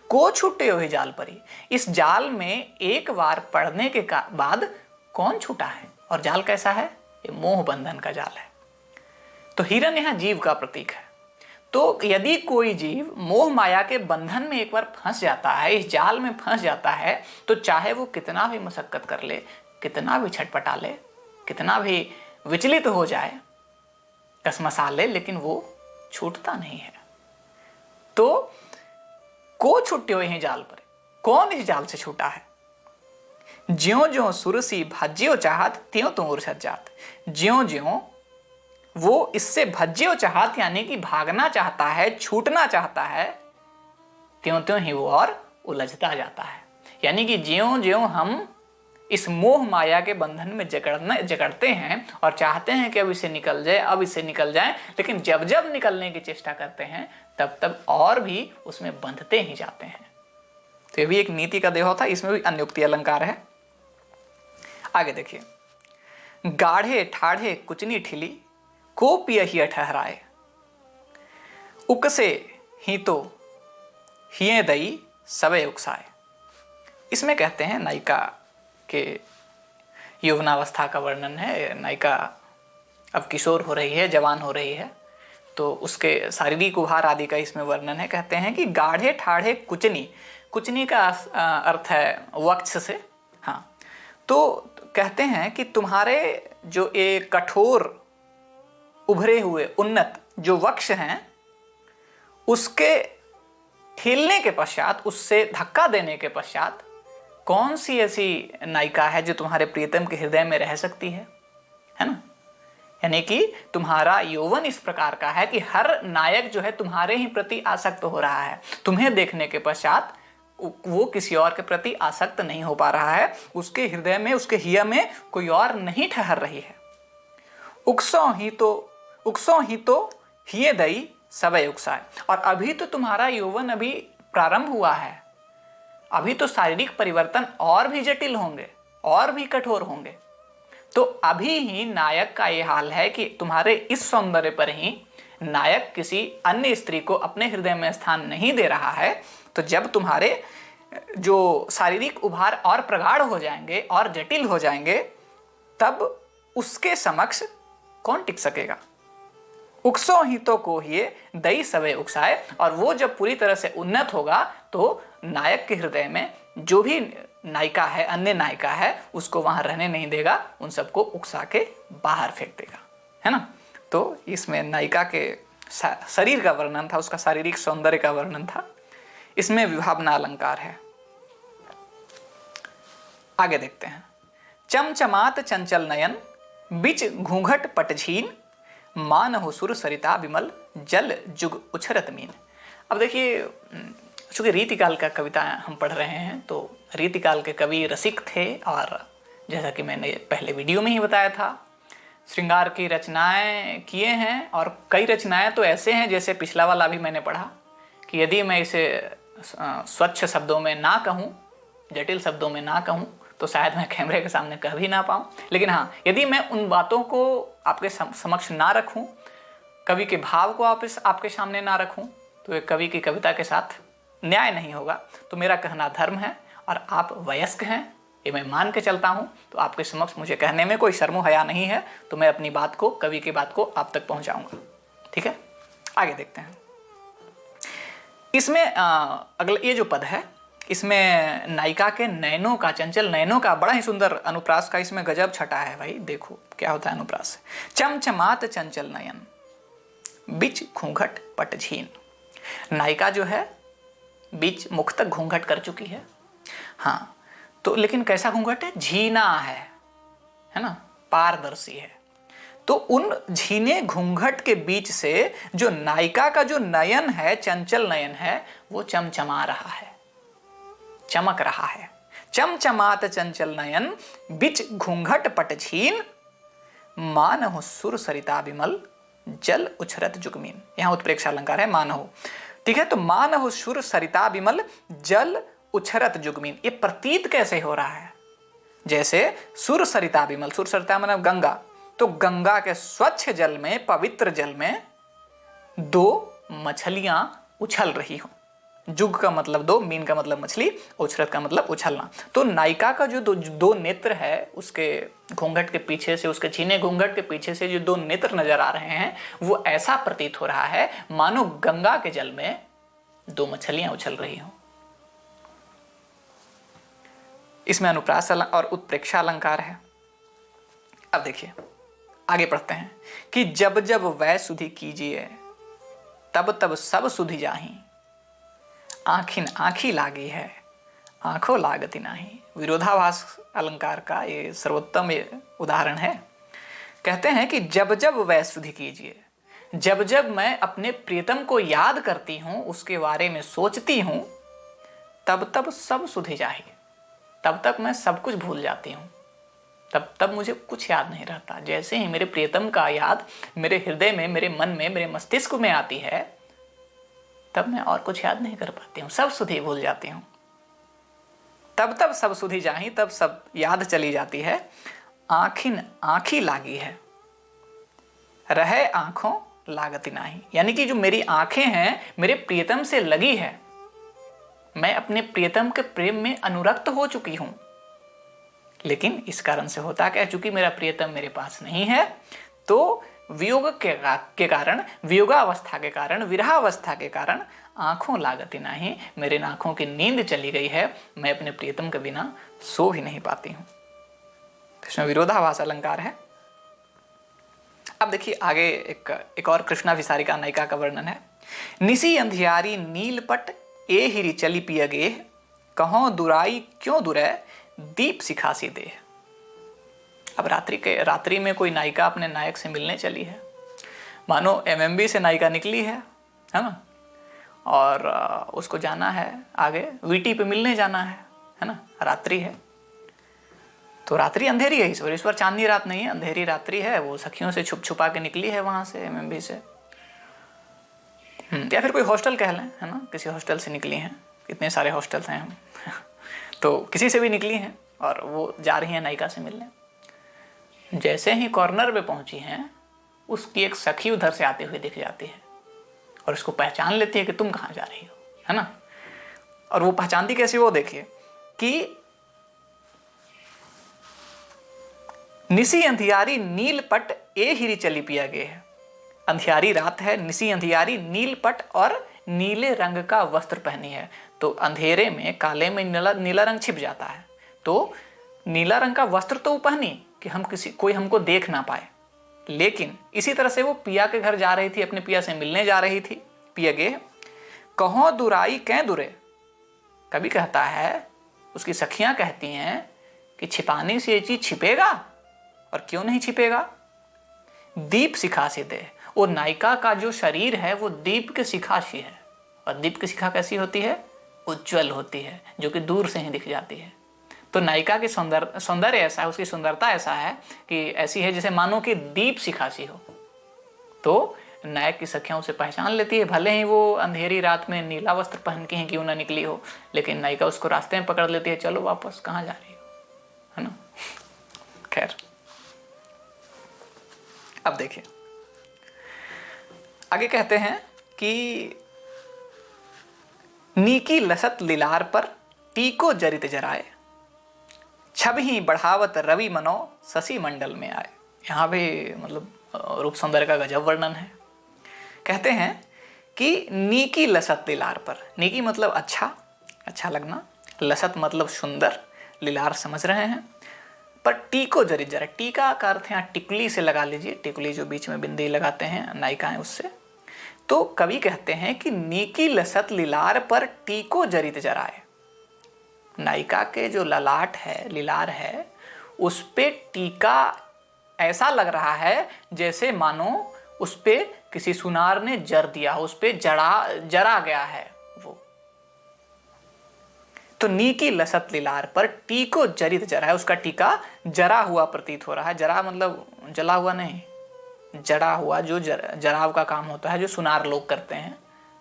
S1: को छूटे हो ही जाल परी। इस जाल में एक बार पड़ने के बाद कौन छूटा है, और जाल कैसा है, ये मोह बंधन का जाल है। तो हिरन यहां जीव का प्रतीक है। तो यदि कोई जीव मोह माया के बंधन में एक बार फंस जाता है, इस जाल में फंस जाता है, तो चाहे वो कितना भी मशक्कत कर ले, कितना भी छटपटा ले, कितना भी विचलित हो जाए, कसमसा ले, लेकिन वो छूटता नहीं है। तो को छुट्टियो यही जाल पर, कौन इस जाल से छूटा है। ज्यों ज्यों सुरसी भज्यो चाहत, त्यों त्यों उर्झत जात। ज्यों ज्यों वो इससे भज्यो चाहत यानी कि भागना चाहता है, छूटना चाहता है, त्यों त्यों ही वो और उलझता जाता है। यानी कि ज्यों ज्यों हम इस मोह माया के बंधन में जकड़ते हैं और चाहते हैं कि अब इससे निकल जाए, अब इससे निकल जाए, लेकिन जब जब निकलने की चेष्टा करते हैं तब तब और भी उसमें बंधते ही जाते हैं। तो ये भी एक नीति का देह था, इसमें भी अन्योक्ति अलंकार है। आगे देखिए, गाढ़े ठाढ़े कुचनी ठिली, को पियहिया ठहराए, उकसे ही तो हिये दई सबे उकसाए। इसमें कहते हैं नायिका के यौवनावस्था का वर्णन है। नायिका अब किशोर हो रही है, जवान हो रही है, तो उसके शारीरिक उभार आदि का इसमें वर्णन है। कहते हैं कि गाढ़े ठाढ़े कुचनी, कुचनी का अर्थ है वक्ष से। हाँ, तो कहते हैं कि तुम्हारे जो एक कठोर उभरे हुए उन्नत जो वक्ष हैं, उसके हिलने के पश्चात, उससे धक्का देने के पश्चात कौन सी ऐसी नायिका है जो तुम्हारे प्रियतम के हृदय में रह सकती है ना। यानी कि तुम्हारा यौवन इस प्रकार का है कि हर नायक जो है तुम्हारे ही प्रति आसक्त हो रहा है। तुम्हें देखने के पश्चात वो किसी और के प्रति आसक्त नहीं हो पा रहा है, उसके हृदय में, उसके हिया में कोई और नहीं ठहर रही है। उक्सों ही तो हिये दई सबे उकसाए। और अभी तो तुम्हारा यौवन अभी प्रारंभ हुआ है, अभी तो शारीरिक परिवर्तन और भी जटिल होंगे, और भी कठोर होंगे। तो अभी ही नायक का ये हाल है कि तुम्हारे इस सौंदर्य पर ही नायक किसी अन्य स्त्री को अपने हृदय में स्थान नहीं दे रहा है। तो जब तुम्हारे जो शारीरिक उभार और प्रगाढ़ हो जाएंगे और जटिल हो जाएंगे, तब उसके समक्ष कौन टिक सकेगा। उकसों ही तो को ही दई सबे उकसाए। और वो जब पूरी तरह से उन्नत होगा तो नायक के हृदय में जो भी नायिका है, अन्य नायिका है, उसको वहां रहने नहीं देगा, उन सबको उकसा के बाहर फेंक देगा, है ना। तो इसमें नायिका के शरीर का वर्णन था, उसका शारीरिक सौंदर्य का वर्णन था। इसमें विभावना अलंकार है। आगे देखते हैं। चमचमात चंचल नयन, बिच घूंघट पटझीन, मान हो सुर सरिता विमल, जल जुग उछरत मीन। अब देखिए, चूंकि रीतिकाल का कविता हम पढ़ रहे हैं, तो रीतिकाल के कवि रसिक थे, और जैसा कि मैंने पहले वीडियो में ही बताया था, श्रृंगार की रचनाएं किए हैं। और कई रचनाएं तो ऐसे हैं, जैसे पिछला वाला भी मैंने पढ़ा, कि यदि मैं इसे स्वच्छ शब्दों में ना कहूँ, जटिल शब्दों में ना कहूँ, तो शायद मैं कैमरे के सामने कह भी ना पाऊँ। लेकिन हाँ, यदि मैं उन बातों को आपके समक्ष ना रखूँ, कवि के भाव को आपके सामने ना रखूँ, तो एक कवि की कविता के साथ न्याय नहीं होगा। तो मेरा कहना धर्म है, और आप वयस्क हैं, ये मैं मान के चलता हूँ। तो आपके समक्ष मुझे कहने में कोई शर्मो हया नहीं है, तो मैं अपनी बात को, कवि की बात को आप तक पहुँचाऊँगा। ठीक है, आगे देखते हैं। इसमें अगला ये जो पद है, इसमें नायिका के नयनों का, चंचल नयनों का बड़ा ही सुंदर अनुप्रास का इसमें गजब छटा है भाई। देखो क्या होता है अनुप्रास से। चमचमात चंचल नयन, बिच घूंघट पटझीन। नायिका जो है बीच मुख तक घूंघट कर चुकी है। हाँ, तो लेकिन कैसा घूंघट है? झीना है ना, पारदर्शी है। तो उन झीने घूंघट के बीच से जो नायिका का जो नयन है, चंचल नयन है, वो चमचमा रहा है, चमक रहा है। चमचमात चंचल नयन, बिच घूंघट पटझीन, मानहु सुर सरिता विमल, जल उछरत जुगमीन। यहां उत्प्रेक्षा अलंकार है, मानहु। ठीक है, तो मानहु सुर सरिता विमल, जल उछरत जुगमीन। ये प्रतीत कैसे हो रहा है? जैसे सुर सरिता विमल, सुर सरिता मतलब गंगा, तो गंगा के स्वच्छ जल में, पवित्र जल में दो मछलियां उछल रही हो। जुग का मतलब दो, मीन का मतलब मछली, उछरत का मतलब उछलना। तो नायिका का जो दो नेत्र है, उसके घूंघट के पीछे से, उसके छीने घूंघट के पीछे से जो दो नेत्र नजर आ रहे हैं, वो ऐसा प्रतीत हो रहा है मानो गंगा के जल में दो मछलियां उछल रही हो। इसमें अनुप्रास और उत्प्रेक्षा अलंकार है। अब देखिए आगे पढ़ते हैं कि जब जब वै सुधि कीजिए, तब तब सब सुधि जाही, आँखिन आँखी लागी है, आंखों लागती नाही। विरोधाभास अलंकार का ये सर्वोत्तम उदाहरण है। कहते हैं कि जब जब वै सुधि कीजिए, जब जब मैं अपने प्रियतम को याद करती हूं, उसके बारे में सोचती हूं, तब तब सब सुधि जाही। तब तक मैं सब कुछ भूल जाती हूं, तब मुझे कुछ याद नहीं रहता। जैसे ही मेरे प्रियतम का याद मेरे हृदय में, मेरे मन में, मेरे मस्तिष्क में आती है, तब मैं और कुछ याद नहीं कर पाती हूँ, सब सुधि भूल जाती हूँ। तब तब सब सुधि जाही, तब सब याद चली जाती है। आँखिन आँखी लागी है, रहे आंखों लागती नाही। यानी कि जो मेरी आंखें हैं मेरे प्रियतम से लगी है, मैं अपने प्रियतम के प्रेम में अनुरक्त हो चुकी हूं। लेकिन इस कारण से होता क्या, चूंकि मेरा प्रियतम मेरे पास नहीं है, तो वियोग के कारण, वियोगावस्था के कारण, विरहावस्था के कारण आंखों लागती नहीं, मेरे आंखों की नींद चली गई है, मैं अपने प्रियतम के बिना सो ही नहीं पाती हूं। इसमें विरोधाभास अलंकार है। अब देखिए आगे एक और कृष्णाभिसारिका नायिका का वर्णन है। निसी अंधियारी नीलपट ए हिरी चली पिय गेह, कहों दुराई क्यों दुरै दीप सिखासी दे। अब रात्रि में कोई नायिका अपने नायक से मिलने चली है, मानो एमएमबी से नायिका निकली है ना, और उसको जाना है आगे वीटी पे मिलने जाना है ना, रात्रि है। तो रात्रि अंधेरी है, इस पर चांदनी रात नहीं है, अंधेरी रात्रि है। वो सखियों से छुप छुपा के निकली है वहां से, एमएमबी से, या फिर कोई हॉस्टल कह लें, है ना, किसी हॉस्टल से निकली हैं, इतने सारे हॉस्टल्स हैं हम तो किसी से भी निकली हैं और वो जा रही हैं नायिका से मिलने। जैसे ही कॉर्नर पे पहुंची हैं, उसकी एक सखी उधर से आते हुए दिख जाती है और उसको पहचान लेती है कि तुम कहाँ जा रही हो, है ना। और वो पहचानती कैसी, वो देखिए कि निसी अंधियारी नीलपट ए हिरी चली पिया गे है। अंधियारी रात है, निसी अंधियारी, नीलपट और नीले रंग का वस्त्र पहनी है। तो अंधेरे में, काले में नीला रंग छिप जाता है, तो नीला रंग का वस्त्र तो वो पहनी कि कोई हमको देख ना पाए। लेकिन इसी तरह से वो पिया के घर जा रही थी, अपने पिया से मिलने जा रही थी। पिया गे कहो दुराई कै दुरे, कभी कहता है, उसकी सखियां कहती हैं कि छिपाने से ये चीज छिपेगा, और क्यों नहीं छिपेगा। दीप शिखा से दे, वो नायिका का जो शरीर है वो दीप के शिखा सी है, और दीप की शिखा कैसी होती है, उज्जवल होती है, जो कि दूर से ही दिख जाती है। तो नायिका की सौंदर्य ऐसा है, उसकी सुंदरता ऐसा है कि ऐसी है जैसे मानो कि दीप शिखा सी हो। तो नायक की सखियां उसे पहचान लेती है, भले ही वो अंधेरी रात में नीला वस्त्र पहन के ही क्यों ना निकली हो, लेकिन नायिका उसको रास्ते में पकड़ लेती है, चलो वापस, कहाँ जा रही हो, है ना। खैर अब देखिए आगे कहते हैं कि नीकी लसत लिलार पर टीको जरित जराए, छब ही बढ़ावत रवि मनो शशि मंडल में आए। यहाँ भी मतलब रूप सौंदर्य का गजब वर्णन है। कहते हैं कि नीकी लसत लिलार पर, नीकी मतलब अच्छा लगना, लसत मतलब सुंदर, लिलार समझ रहे हैं, पर टीको जरित जरा, टीका का अर्थ यहाँ टिकुली से लगा लीजिए, टिकुली जो बीच में बिंदी लगाते हैं नायिकाएं, उससे। तो कवि कहते हैं कि नीकी लसत लिलार पर टीको जरित जराए, नायिका के जो ललाट है, लिलार है, उस पे टीका ऐसा लग रहा है जैसे मानो उस पे किसी सुनार ने जर दिया, उस पे जरा गया है वो। तो नीकी लसत लिलार पर टीको जरित जरा है, उसका टीका जरा हुआ प्रतीत हो रहा है। जरा मतलब जला हुआ नहीं, जड़ा हुआ, जो जराव का काम होता है, जो सुनार लोग करते हैं,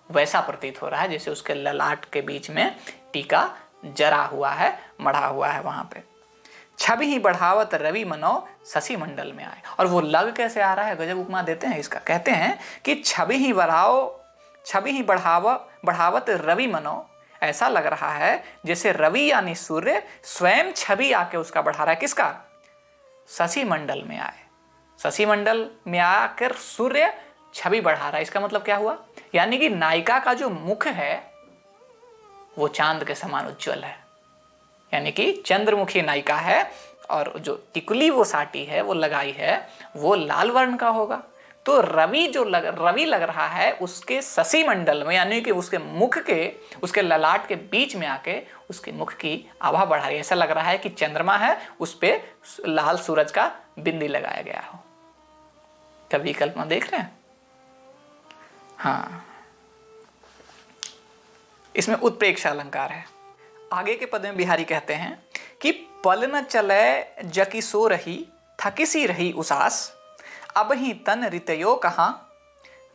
S1: वैसा प्रतीत हो रहा है, जैसे उसके ललाट के बीच में टीका जरा हुआ है, मढ़ा हुआ है वहां पे। छवि ही बढ़ावत रवि मनो शशि मंडल में आए। और वो लग कैसे आ रहा है, गजब उपमा देते हैं इसका। कहते हैं कि छवि ही बढ़ावत रवि मनो, ऐसा लग रहा है जैसे रवि यानी सूर्य स्वयं छवि आके उसका बढ़ा रहा है। किसका, शशि मंडल में आए, शशि मंडल में आकर सूर्य छवि बढ़ा रहा है। इसका मतलब क्या हुआ, यानी कि नायिका का जो मुख है वो चांद के समान उज्जवल है, यानी कि चंद्रमुखी नायिका है, और जो टिकुली वो साटी है, वो लगाई है, वो लाल वर्ण का होगा। तो रवि लग रहा है उसके शशि मंडल में, यानी कि उसके मुख के, उसके ललाट के बीच में आके उसके मुख की आभा बढ़ा रही है। ऐसा लग रहा है कि चंद्रमा है, उस पे लाल सूरज का बिंदी लगाया गया हो। कभी कल्पना देख रहे हैं। हाँ, इसमें उत्प्रेक्षा अलंकार है। आगे के पद में बिहारी कहते हैं कि पल न चले जकी सो रही, थकी सी रही उसास, अब ही तन रितयो कहाँ,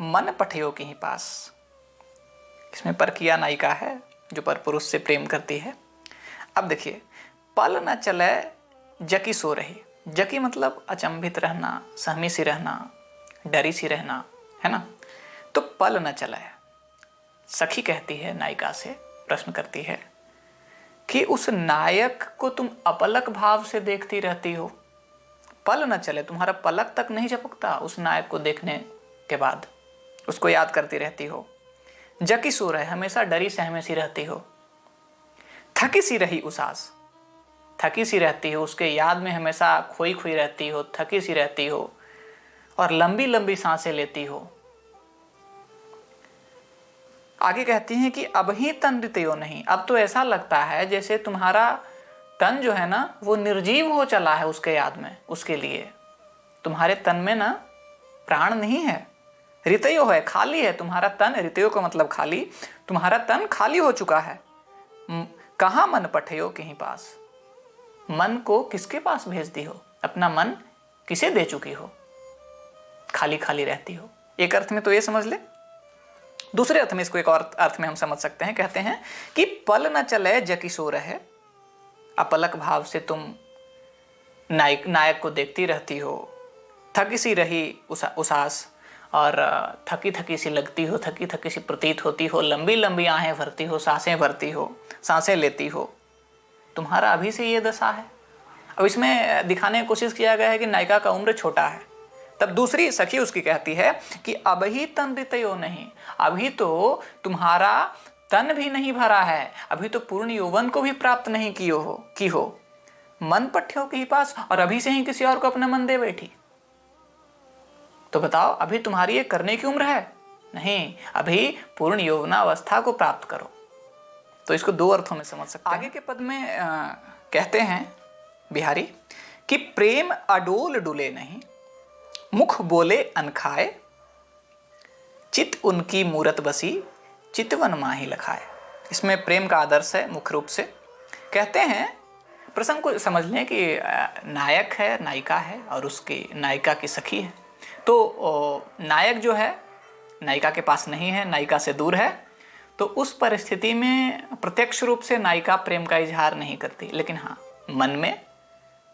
S1: मन पठयो के ही पास। इसमें परकिया नायिका है जो पर पुरुष से प्रेम करती है। अब देखिए, पल न चले जकी सो रही, जकी मतलब अचंभित रहना, सहमी सी रहना, डरी सी रहना, है ना। तो पल न चले, सखी कहती है नायिका से, प्रश्न करती है कि उस नायक को तुम अपलक भाव से देखती रहती हो, पल न चले, तुम्हारा पलक तक नहीं झपकता उस नायक को देखने के बाद, उसको याद करती रहती हो। जकी सो रहे, हमेशा डरी सहमे सी रहती हो। थकी सी रही उसास, थकी सी रहती हो, उसके याद में हमेशा खोई खोई रहती हो, थकी सी रहती हो और लंबी लंबी सांसें लेती हो। आगे कहती हैं कि अब ही तन रितयो नहीं, अब तो ऐसा लगता है जैसे तुम्हारा तन जो है ना वो निर्जीव हो चला है उसके याद में, उसके लिए। तुम्हारे तन में ना प्राण नहीं है, रितयो है, खाली है तुम्हारा तन। रितयो का मतलब खाली, तुम्हारा तन खाली हो चुका है। कहाँ मन पठयो कहीं पास, मन को किसके पास भेज दी हो, अपना मन किसे दे चुकी हो, खाली खाली रहती हो। एक अर्थ में तो ये समझ ले। दूसरे अर्थ में इसको एक और अर्थ में हम समझ सकते हैं, कहते हैं कि पल न चले जकी सो रहे, अपलक भाव से तुम नायक को देखती रहती हो। थकी सी रही उसास, और थकी थकी सी लगती हो, थकी थकी सी प्रतीत होती हो। लंबी लंबी आहें भरती हो, सांसें भरती हो, सांसें लेती हो। तुम्हारा अभी से ये दशा है। अब इसमें दिखाने की कोशिश किया गया है कि नायिका का उम्र छोटा है। तब दूसरी सखी उसकी कहती है कि अब ही तन रितयो नहीं, अभी तो तुम्हारा तन भी नहीं भरा है, अभी तो पूर्ण यौवन को भी प्राप्त नहीं की हो। मन पठ्यो के पास, और अभी से ही किसी और को अपना मन दे बैठी। तो बताओ, अभी तुम्हारी ये करने की उम्र है? नहीं, अभी पूर्ण यौवनावस्था को प्राप्त करो। तो इसको दो अर्थों में समझ सकते हैं। आगे के पद में कहते हैं बिहारी कि प्रेम अडोल डुले नहीं, मुख बोले अनखाए, चित उनकी मूरत बसी, चितवन माही लखाए। इसमें प्रेम का आदर्श है मुख्य रूप से। कहते हैं, प्रसंग को समझ लें कि नायक है, नायिका है और उसकी नायिका की सखी है। तो नायक जो है नायिका के पास नहीं है, नायिका से दूर है। तो उस परिस्थिति में प्रत्यक्ष रूप से नायिका प्रेम का इजहार नहीं करती, लेकिन हाँ, मन में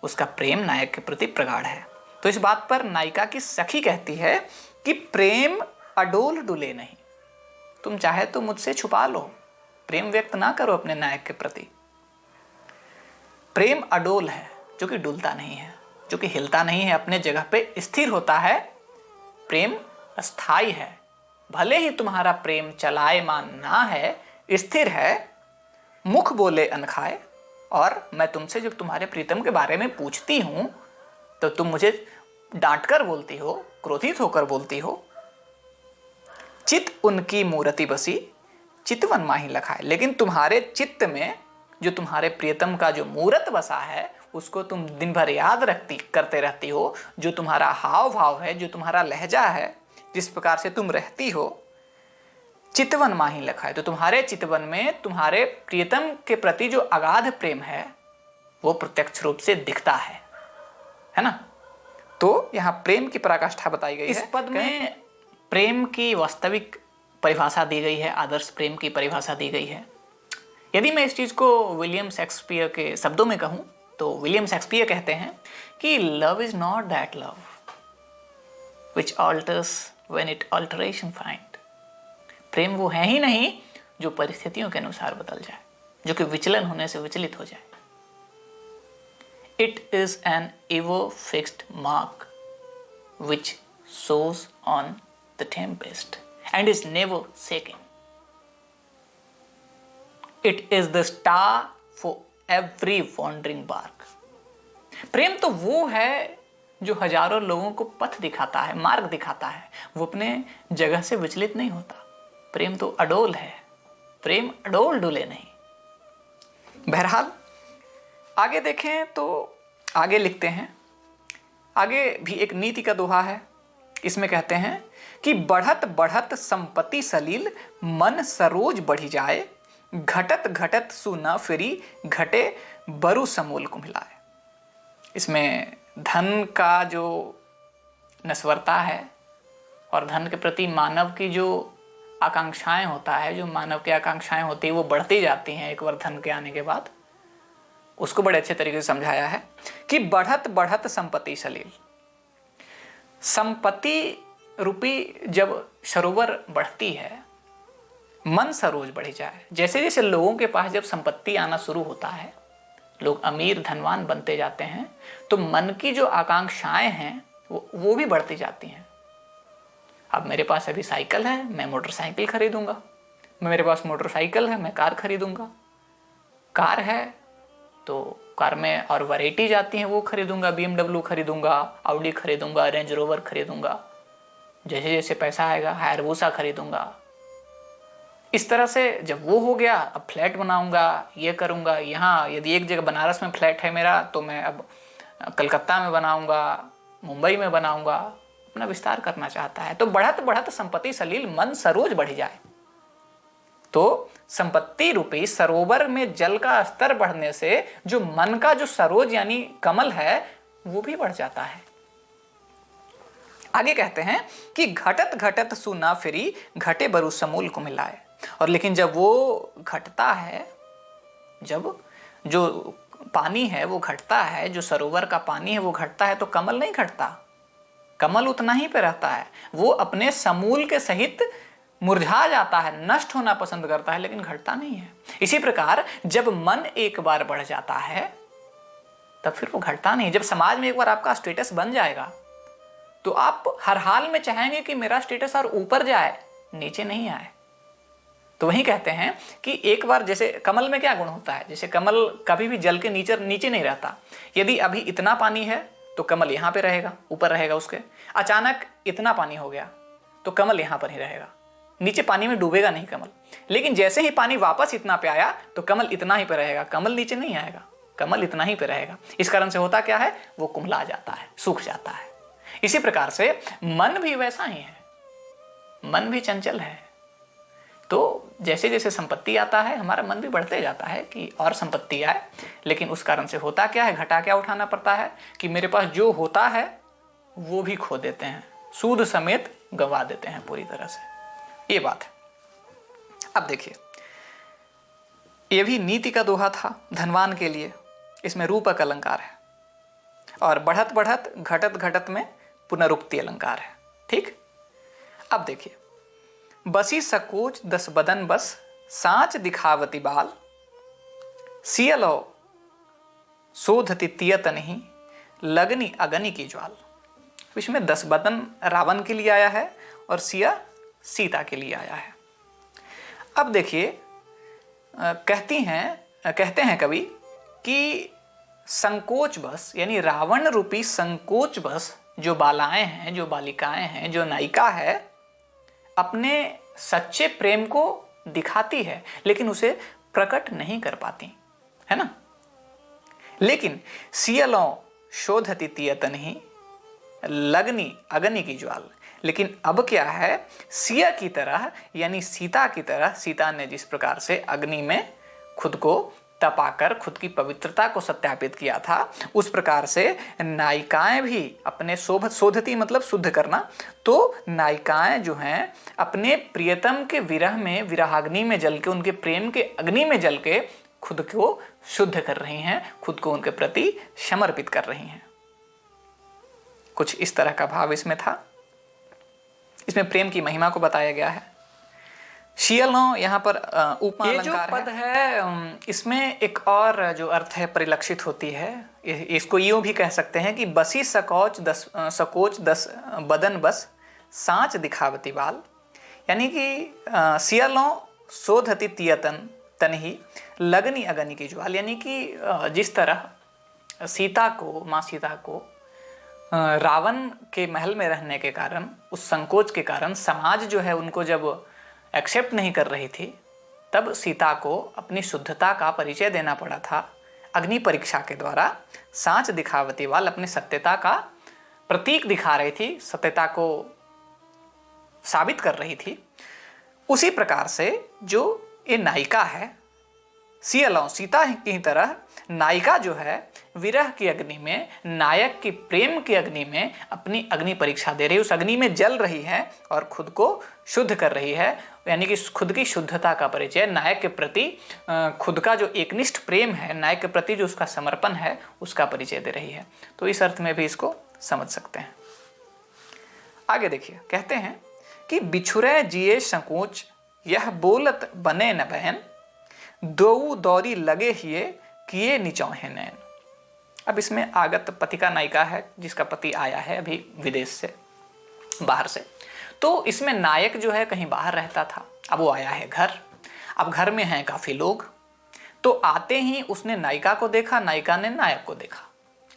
S1: उसका प्रेम नायक के प्रति प्रगाढ़ है। तो इस बात पर नायिका की सखी कहती है कि प्रेम अडोल डुले नहीं, तुम चाहे तो मुझसे छुपा लो, प्रेम व्यक्त ना करो अपने नायक के प्रति। प्रेम अडोल है, जो कि डुलता नहीं है, जो कि हिलता नहीं है, अपने जगह पे स्थिर होता है। प्रेम अस्थाई है, भले ही तुम्हारा प्रेम चलायमान ना है, स्थिर है। मुख बोले अनखाए, और मैं तुमसे जब तुम्हारे प्रीतम के बारे में पूछती हूं तो तुम मुझे डांटकर बोलती हो, क्रोधित होकर बोलती हो। चित उनकी मूर्ति बसी, चितवन माही लखाए, लेकिन तुम्हारे चित्त में जो तुम्हारे प्रियतम का जो मूर्त बसा है उसको तुम दिन भर याद करते रहती हो। जो तुम्हारा हाव भाव है, जो तुम्हारा लहजा है, जिस प्रकार से तुम रहती हो, चितवन माही लखाए, तो तुम्हारे चितवन में तुम्हारे प्रियतम के प्रति जो अगाध प्रेम है वो प्रत्यक्ष रूप से दिखता है ना। तो यहाँ प्रेम की पराकाष्ठा बताई गई है। इस पद में प्रेम की वास्तविक परिभाषा दी गई है, आदर्श प्रेम की परिभाषा दी गई है। यदि मैं इस चीज को विलियम शेक्सपियर के शब्दों में कहूं तो विलियम शेक्सपियर कहते हैं कि love is not that love which alters when it alteration find. प्रेम वो है ही नहीं जो परिस्थितियों के अनुसार बदल जाए, जो कि विचलन होने से विचलित हो जाए। It is an ever fixed mark which sows on the tempest and is never shaking. It is the star for every wandering bark. प्रेम तो वो है जो हजारों लोगों को पथ दिखाता है, मार्ग दिखाता है, वो अपने जगह से विचलित नहीं होता। प्रेम तो अडोल है, प्रेम अडोल डुले नहीं। बहरहाल आगे देखें तो आगे लिखते हैं, आगे भी एक नीति का दोहा है। इसमें कहते हैं कि बढ़त बढ़त संपत्ति सलील, मन सरोज बढ़ी जाए, घटत घटत सु न फिरी, घटे बरु समूल कुम्हिलाए। इसमें धन का जो नश्वरता है और धन के प्रति मानव की जो आकांक्षाएं होता है, जो मानव की आकांक्षाएं होती है वो बढ़ती जाती हैं एक बार धन के आने के बाद। उसको बड़े अच्छे तरीके से समझाया है कि बढ़त बढ़त संपत्ति सलील। संपत्ति रूपी जब सरोवर बढ़ती है, मन सरोज बढ़ी जाए। जैसे जैसे लोगों के पास जब संपत्ति आना शुरू होता है लोग अमीर धनवान बनते जाते हैं, तो मन की जो आकांक्षाएं हैं वो भी बढ़ती जाती हैं। अब मेरे पास अभी साइकिल है, मैं मोटरसाइकिल खरीदूंगा। मेरे पास मोटरसाइकिल है, मैं कार खरीदूंगा। कार है तो कार में और वैरायटीज आती हैं, वो खरीदूंगा। BMW खरीदूंगा, ऑडी खरीदूंगा, रेंज रोवर खरीदूंगा। जैसे जैसे पैसा आएगा हायरबूसा खरीदूंगा। इस तरह से जब वो हो गया, अब फ्लैट बनाऊंगा, ये करूंगा। यहाँ यदि एक जगह बनारस में फ्लैट है मेरा, तो मैं अब कलकत्ता में बनाऊंगा, मुंबई में बनाऊंगा। अपना विस्तार करना चाहता है। तो बढ़त बढ़त संपत्ति सलील मन सरोज बढ़ जाए। तो संपत्ति रूपी सरोवर में जल का स्तर बढ़ने से जो मन का जो सरोज यानी कमल है वो भी बढ़ जाता है। आगे कहते हैं कि घटत घटत सुना फिरी, घटे बरु समूल को मिलाए। और लेकिन जब वो घटता है, जब जो पानी है वो घटता है, जो सरोवर का पानी है वो घटता है, तो कमल नहीं घटता। कमल उतना ही पे रहता है। वो अपने समूल के सहित मुरझा जाता है, नष्ट होना पसंद करता है, लेकिन घटता नहीं है। इसी प्रकार जब मन एक बार बढ़ जाता है तब फिर वो घटता नहीं। जब समाज में एक बार आपका स्टेटस बन जाएगा तो आप हर हाल में चाहेंगे कि मेरा स्टेटस और ऊपर जाए, नीचे नहीं आए। तो वही कहते हैं कि एक बार, जैसे कमल में क्या गुण होता है, जैसे कमल कभी भी जल के नीचे नहीं रहता। यदि अभी इतना पानी है तो कमल यहाँ पे रहेगा, ऊपर रहेगा उसके। अचानक इतना पानी हो गया तो कमल यहाँ पर ही रहेगा, नीचे पानी में डूबेगा नहीं कमल। लेकिन जैसे ही पानी वापस इतना पे आया तो कमल इतना ही पे रहेगा, कमल नीचे नहीं आएगा, कमल इतना ही पे रहेगा। इस कारण से होता क्या है, वो कुम्हला जाता है, सूख जाता है। इसी प्रकार से मन भी वैसा ही है, मन भी चंचल है। तो जैसे जैसे संपत्ति आता है हमारा मन भी बढ़ते जाता है कि और संपत्ति आए। लेकिन उस कारण से होता क्या है, घटा क्या उठाना पड़ता है कि मेरे पास जो होता है वो भी खो देते हैं, सूद समेत गंवा देते हैं पूरी तरह से। ये बात है। अब देखिए, ये भी नीति का दोहा था धनवान के लिए। इसमें रूपक अलंकार है और बढ़त बढ़त घटत घटत में पुनरुक्ति अलंकार है। ठीक। अब देखिए, बसी सकोच 10 बदन बस, सांच दिखावती बाल, सियलो शोधति तियत नहीं, लगनी अगनी की ज्वाल। इसमें 10 बदन रावण के लिए आया है और सिया सीता के लिए आया है। अब देखिए, कहते हैं कवि कि संकोच बस यानी रावण रूपी संकोच बस जो बालाएं हैं, जो बालिकाएं हैं, जो नायिका है, अपने सच्चे प्रेम को दिखाती है लेकिन उसे प्रकट नहीं कर पाती है ना। लेकिन सियलों शोधति तियतनहि, लगनी अग्नि की ज्वाल। लेकिन अब क्या है, सिया की तरह यानी सीता की तरह, सीता ने जिस प्रकार से अग्नि में खुद को तपाकर खुद की पवित्रता को सत्यापित किया था, उस प्रकार से नायिकाएं भी अपने शोधती मतलब शुद्ध करना। तो नायिकाएं जो हैं अपने प्रियतम के विरह में, विरहाग्नि में जल के, उनके प्रेम के अग्नि में जल के खुद को शुद्ध कर रही हैं, खुद को उनके प्रति समर्पित कर रही हैं। कुछ इस तरह का भाव इसमें था। इसमें प्रेम की महिमा को बताया गया है। शीयलों यहाँ पर उपमा अलंकार पद है। इसमें एक और जो अर्थ है परिलक्षित होती है। इसको यूं भी कह सकते हैं कि बसी सकोच 10 बदन बस, सांच दिखावती बाल। यानी कि सियलों शोधति तियतन तनहि, लगनी अग्नि की ज्वाल। यानी कि जिस तरह सीता को, माँ सीता को रावण के महल में रहने के कारण, उस संकोच के कारण समाज जो है उनको जब एक्सेप्ट नहीं कर रही थी, तब सीता को अपनी शुद्धता का परिचय देना पड़ा था अग्नि परीक्षा के द्वारा। सांच दिखावती वाल अपनी सत्यता का प्रतीक दिखा रही थी, सत्यता को साबित कर रही थी। उसी प्रकार से जो ये नायिका है, सियलों सीता की तरह नायिका जो है विरह की अग्नि में, नायक की प्रेम की अग्नि में अपनी अग्नि परीक्षा दे रही है, उस अग्नि में जल रही है और खुद को शुद्ध कर रही है। यानी कि खुद की शुद्धता का परिचय, नायक के प्रति खुद का जो एकनिष्ठ प्रेम है, नायक के प्रति जो उसका समर्पण है, उसका परिचय दे रही है। तो इस अर्थ में भी इसको समझ सकते हैं। आगे देखिए, कहते हैं कि बिछुरे जिए संकोच, यह बोलत बने न बहन, दो दौरी लगे हिए, किए निचौहे नैन। अब इसमें आगत पथिका नायिका है जिसका पति आया है अभी विदेश से, बाहर से। तो इसमें नायक जो है कहीं बाहर रहता था, अब वो आया है घर। अब घर में हैं काफी लोग, तो आते ही उसने नायिका को देखा, नायिका ने नायक को देखा।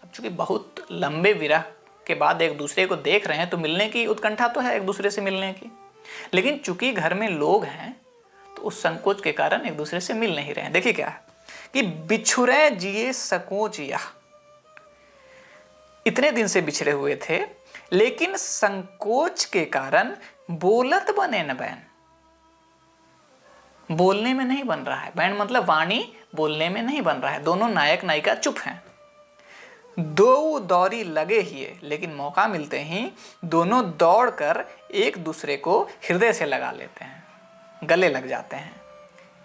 S1: अब चूंकि बहुत लंबे विरह के बाद एक दूसरे को देख रहे हैं तो मिलने की उत्कंठा तो है एक दूसरे से मिलने की, लेकिन चूंकि घर में लोग हैं तो उस संकोच के कारण एक दूसरे से मिल नहीं रहे हैं। देखिए क्या है कि बिछुरे जिए सकोच या, इतने दिन से बिछड़े हुए थे लेकिन संकोच के कारण बोलत बने न बैन। बोलने में नहीं बन रहा है, बैन मतलब वाणी बोलने में नहीं बन रहा है। दोनों नायक नायिका चुप हैं। दो दौरी लगे ही है, लेकिन मौका मिलते ही दोनों दौड़कर एक दूसरे को हृदय से लगा लेते हैं, गले लग जाते हैं।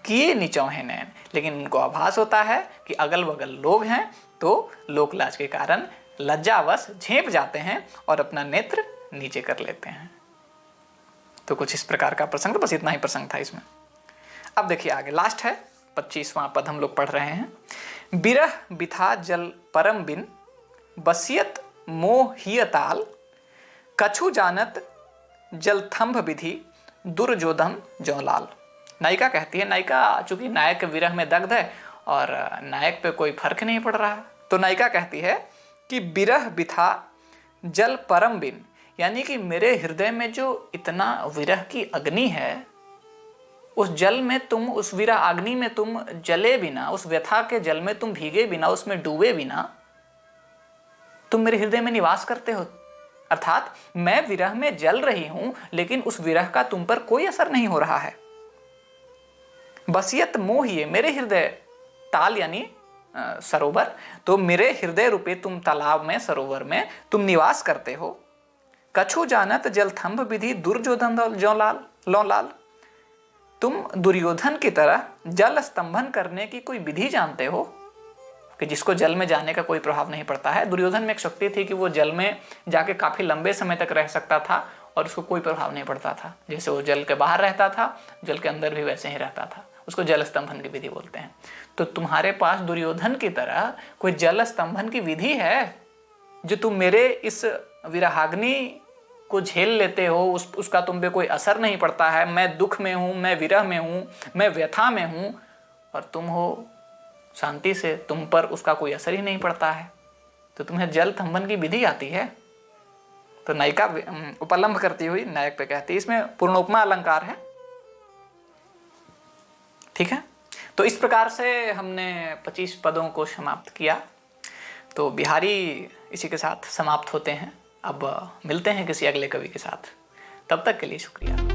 S1: किए निचौहे नैन, लेकिन उनको आभास होता है कि अगल बगल लोग हैं तो लोक लाज के कारण लज्जावश झेप जाते हैं और अपना नेत्र नीचे कर लेते हैं। तो कुछ इस प्रकार का प्रसंग, बस इतना ही प्रसंग था इसमें। अब देखिए आगे लास्ट है 25वां पद हम लोग पढ़ रहे हैं। बिरह बिथा जल परम बिन बसियत मोहियताल, कछु जानत जल थंभ विधि दुर्योधन जौलाल। नायिका कहती है, नायिका चूंकि नायक के विरह में दग्ध है और नायक पे कोई फर्क नहीं पड़ रहा, तो नायिका कहती है कि बिरह बिथा जल परम बिन, यानी कि मेरे हृदय में जो इतना विरह की अग्नि है, उस जल में तुम, उस विरह अग्नि में तुम जले बिना, उस व्यथा के जल में तुम भीगे बिना, उसमें डूबे बिना तुम मेरे हृदय में निवास करते हो। अर्थात मैं विरह में जल रही हूं लेकिन उस विरह का तुम पर कोई असर नहीं हो रहा है। बसियत मोहिए, मेरे हृदय, ताल यानी सरोवर, तो मेरे हृदय रूपे तुम तालाब में, सरोवर में तुम निवास करते हो। कछु जानत जल थंभ विधि दुर्योधन जौलाल, तुम दुर्योधन की तरह जल स्तंभन करने की कोई विधि जानते हो कि जिसको जल में जाने का कोई प्रभाव नहीं पड़ता है। दुर्योधन में एक शक्ति थी कि वो जल में जाके काफी लंबे समय तक रह सकता था और उसको कोई प्रभाव नहीं पड़ता था। जैसे वो जल के बाहर रहता था, जल के अंदर भी वैसे ही रहता था। उसको जल स्तंभन की विधि बोलते हैं। तो तुम्हारे पास दुर्योधन की तरह कोई जल स्तंभन की विधि है जो तुम मेरे इस विरहाग्नि को झेल लेते हो, उसका तुम पे कोई असर नहीं पड़ता है। मैं दुख में हूं, मैं विरह में हूं, मैं व्यथा में हूं और तुम हो शांति से, तुम पर उसका कोई असर ही नहीं पड़ता है, तो तुम्हें जल थंभन की विधि आती है। तो नायिका उपलम्भ करती हुई नायक पे कहती है, इसमें पूर्णोपमा अलंकार है। ठीक है, तो इस प्रकार से हमने 25 पदों को समाप्त किया। तो बिहारी इसी के साथ समाप्त होते हैं। अब मिलते हैं किसी अगले कवि के साथ, तब तक के लिए शुक्रिया।